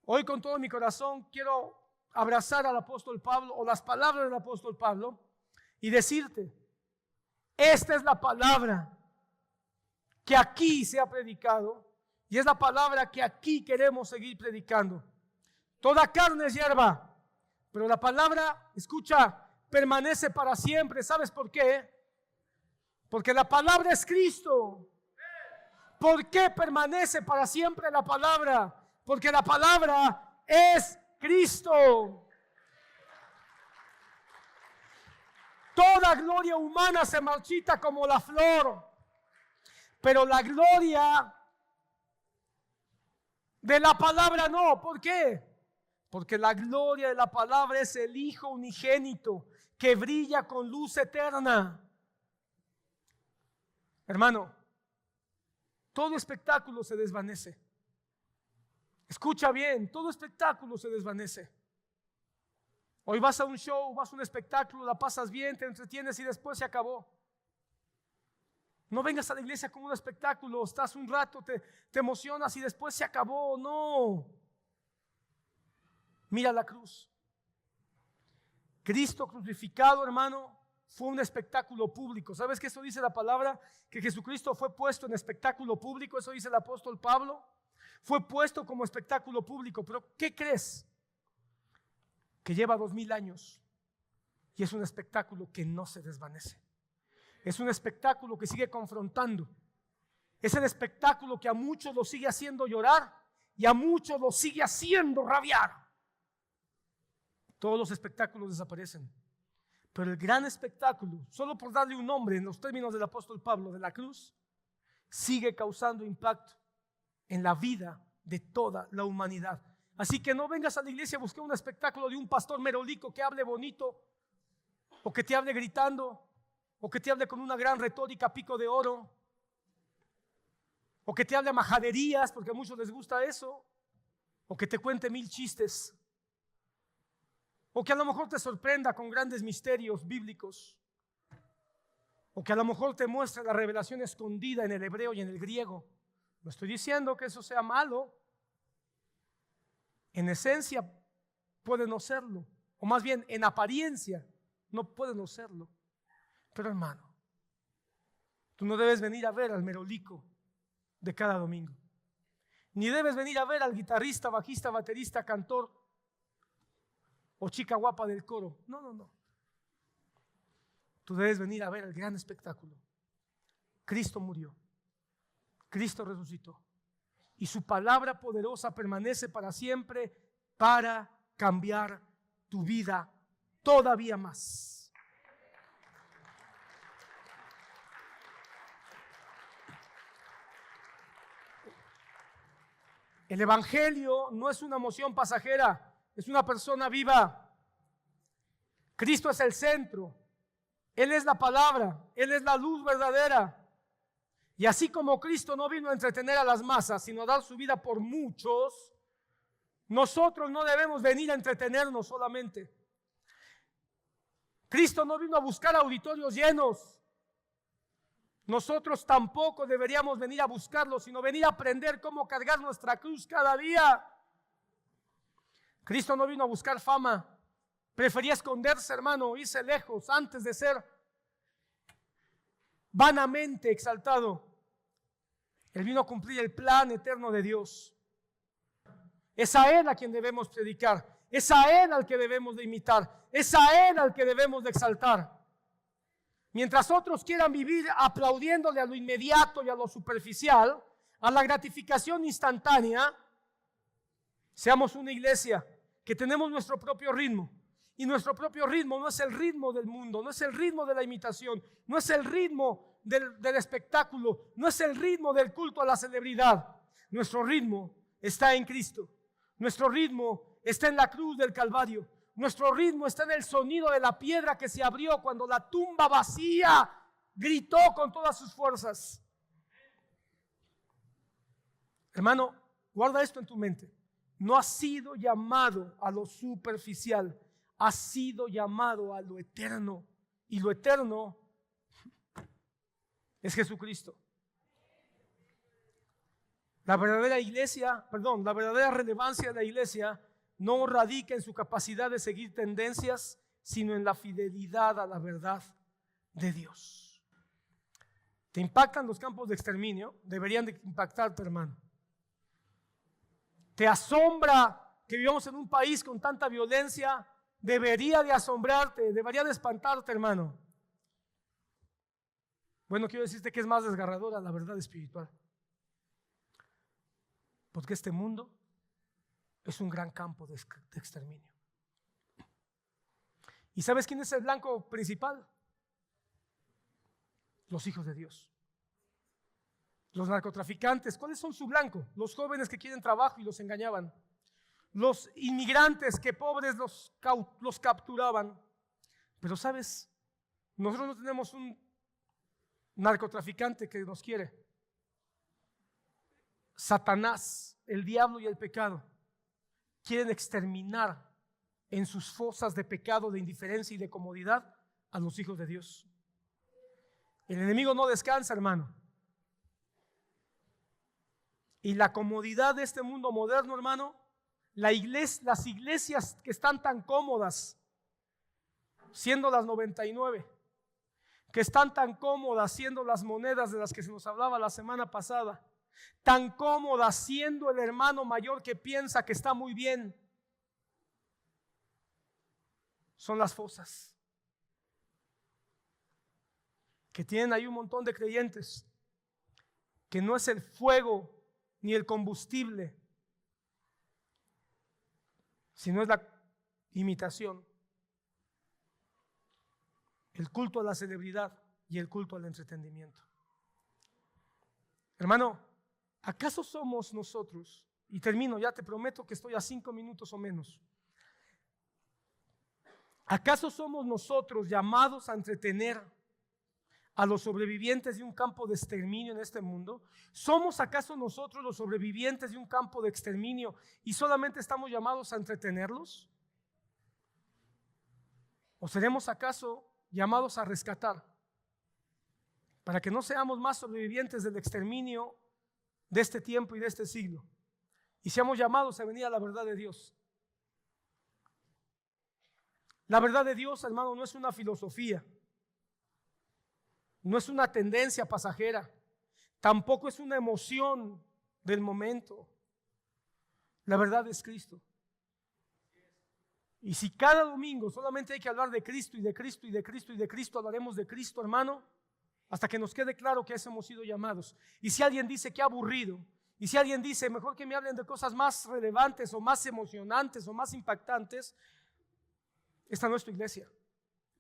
Hoy con todo mi corazón quiero abrazar al apóstol Pablo o las palabras del apóstol Pablo y decirte, esta es la palabra que aquí se ha predicado y es la palabra que aquí queremos seguir predicando. Toda carne es hierba, Pero la palabra, escucha, permanece para siempre. ¿Sabes por qué? Porque la palabra es Cristo. ¿Por qué permanece para siempre la palabra? Porque la palabra es Cristo. Toda gloria humana se marchita como la flor, pero la gloria de la palabra no. ¿Por qué? Porque la gloria de la palabra es el Hijo unigénito que brilla con luz eterna. Hermano, todo espectáculo se desvanece. Escucha bien, todo espectáculo se desvanece. Hoy vas a un show, vas a un espectáculo, la pasas bien, te entretienes y después se acabó. No vengas a la iglesia como un espectáculo, estás un rato, te emocionas y después se acabó. No. Mira la cruz. Cristo crucificado, hermano, fue un espectáculo público. ¿Sabes qué eso dice la palabra? Que Jesucristo fue puesto en espectáculo público. Eso dice el apóstol Pablo. Fue puesto como espectáculo público. Pero ¿qué crees? Que lleva 2000 años y es un espectáculo que no se desvanece. Es un espectáculo que sigue confrontando. Es el espectáculo que a muchos los sigue haciendo llorar y a muchos los sigue haciendo rabiar. Todos los espectáculos desaparecen, pero el gran espectáculo, solo por darle un nombre en los términos del apóstol Pablo, de la cruz, sigue causando impacto en la vida de toda la humanidad. Así que no vengas a la iglesia a buscar un espectáculo de un pastor merolico que hable bonito, o que te hable gritando, o que te hable con una gran retórica pico de oro, o que te hable majaderías, porque a muchos les gusta eso, o que te cuente 1000 chistes, o que a lo mejor te sorprenda con grandes misterios bíblicos, o que a lo mejor te muestre la revelación escondida en el hebreo y en el griego. No estoy diciendo que eso sea malo. En esencia puede no serlo, o más bien en apariencia no puede no serlo. Pero hermano, tú no debes venir a ver al merolico de cada domingo, ni debes venir a ver al guitarrista, bajista, baterista, cantor o chica guapa del coro. No. Tú debes venir a ver el gran espectáculo. Cristo murió, Cristo resucitó. Y su palabra poderosa permanece para siempre para cambiar tu vida todavía más. El evangelio no es una emoción pasajera, es una persona viva. Cristo es el centro, Él es la palabra, Él es la luz verdadera. Y así como Cristo no vino a entretener a las masas, sino a dar su vida por muchos, nosotros no debemos venir a entretenernos solamente. Cristo no vino a buscar auditorios llenos. Nosotros tampoco deberíamos venir a buscarlo, sino venir a aprender cómo cargar nuestra cruz cada día. Cristo no vino a buscar fama. Prefería esconderse, hermano, irse lejos antes de ser vanamente exaltado. Él vino a cumplir el plan eterno de Dios. Es a Él a quien debemos predicar. Es a Él al que debemos de imitar. Es a Él al que debemos de exaltar. Mientras otros quieran vivir aplaudiéndole a lo inmediato y a lo superficial, a la gratificación instantánea, seamos una iglesia que tenemos nuestro propio ritmo. Y nuestro propio ritmo no es el ritmo del mundo, no es el ritmo de la imitación, no es el ritmo del espectáculo, no es el ritmo del culto a la celebridad. Nuestro ritmo está en Cristo. Nuestro ritmo está en la cruz del Calvario. Nuestro ritmo está en el sonido de la piedra que se abrió cuando la tumba vacía gritó con todas sus fuerzas. Hermano, guarda esto en tu mente. No has sido llamado a lo superficial, has sido llamado a lo eterno. Y lo eterno es Jesucristo. La verdadera relevancia de la iglesia no radica en su capacidad de seguir tendencias, sino en la fidelidad a la verdad de Dios. ¿Te impactan los campos de exterminio? Deberían de impactarte, hermano. ¿Te asombra que vivamos en un país con tanta violencia debería de asombrarte, debería de espantarte, hermano. Bueno, quiero decirte que es más desgarradora la verdad espiritual. Porque este mundo es un gran campo de exterminio. ¿Y sabes quién es el blanco principal? Los hijos de Dios. Los narcotraficantes, ¿cuáles son su blanco? Los jóvenes que quieren trabajo y los engañaban. Los inmigrantes que pobres los capturaban. Pero sabes, nosotros no tenemos un narcotraficante que nos quiere. Satanás, el diablo y el pecado quieren exterminar en sus fosas de pecado, de indiferencia y de comodidad a los hijos de Dios. El enemigo no descansa, hermano. Y la comodidad de este mundo moderno, hermano, las iglesias que están tan cómodas, siendo las 99, que están tan cómodas siendo las monedas de las que se nos hablaba la semana pasada, tan cómodas siendo el hermano mayor que piensa que está muy bien, son las fosas, que tienen ahí un montón de creyentes, que no es el fuego ni el combustible, sino es la imitación, el culto a la celebridad y el culto al entretenimiento. Hermano, ¿acaso somos nosotros? Y termino, ya te prometo que estoy a 5 minutos o menos. ¿Acaso somos nosotros llamados a entretener a los sobrevivientes de un campo de exterminio en este mundo? ¿Somos acaso nosotros los sobrevivientes de un campo de exterminio y solamente estamos llamados a entretenerlos? ¿O seremos acaso llamados a rescatar para que no seamos más sobrevivientes del exterminio de este tiempo y de este siglo y seamos llamados a venir a la verdad de Dios? La verdad de Dios, hermano, no es una filosofía, no es una tendencia pasajera, tampoco es una emoción del momento. La verdad es Cristo. Y si cada domingo solamente hay que hablar de Cristo y de Cristo y de Cristo y de Cristo, hablaremos de Cristo, hermano, hasta que nos quede claro que hemos sido llamados. Y si alguien dice que aburrido, y si alguien dice mejor que me hablen de cosas más relevantes o más emocionantes o más impactantes, esta no es tu iglesia.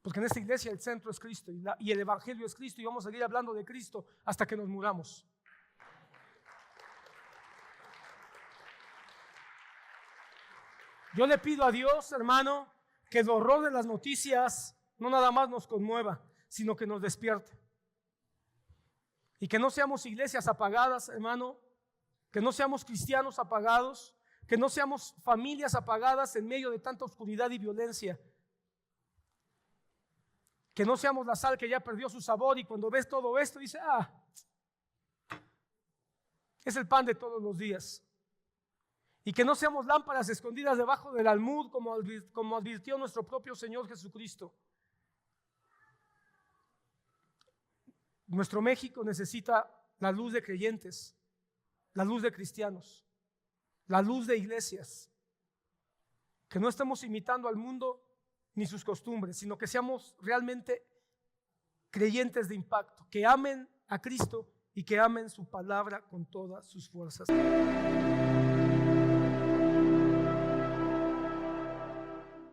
Porque en esta iglesia el centro es Cristo y el evangelio es Cristo, y vamos a seguir hablando de Cristo hasta que nos muramos. Yo le pido a Dios, hermano, que el horror de las noticias no nada más nos conmueva, sino que nos despierte. Y que no seamos iglesias apagadas, hermano, que no seamos cristianos apagados, que no seamos familias apagadas en medio de tanta oscuridad y violencia. Que no seamos la sal que ya perdió su sabor y cuando ves todo esto dice, es el pan de todos los días. Y que no seamos lámparas escondidas debajo del almud como advirtió nuestro propio Señor Jesucristo. Nuestro México necesita la luz de creyentes, la luz de cristianos, la luz de iglesias. Que no estemos imitando al mundo ni sus costumbres, sino que seamos realmente creyentes de impacto, que amen a Cristo y que amen su palabra con todas sus fuerzas.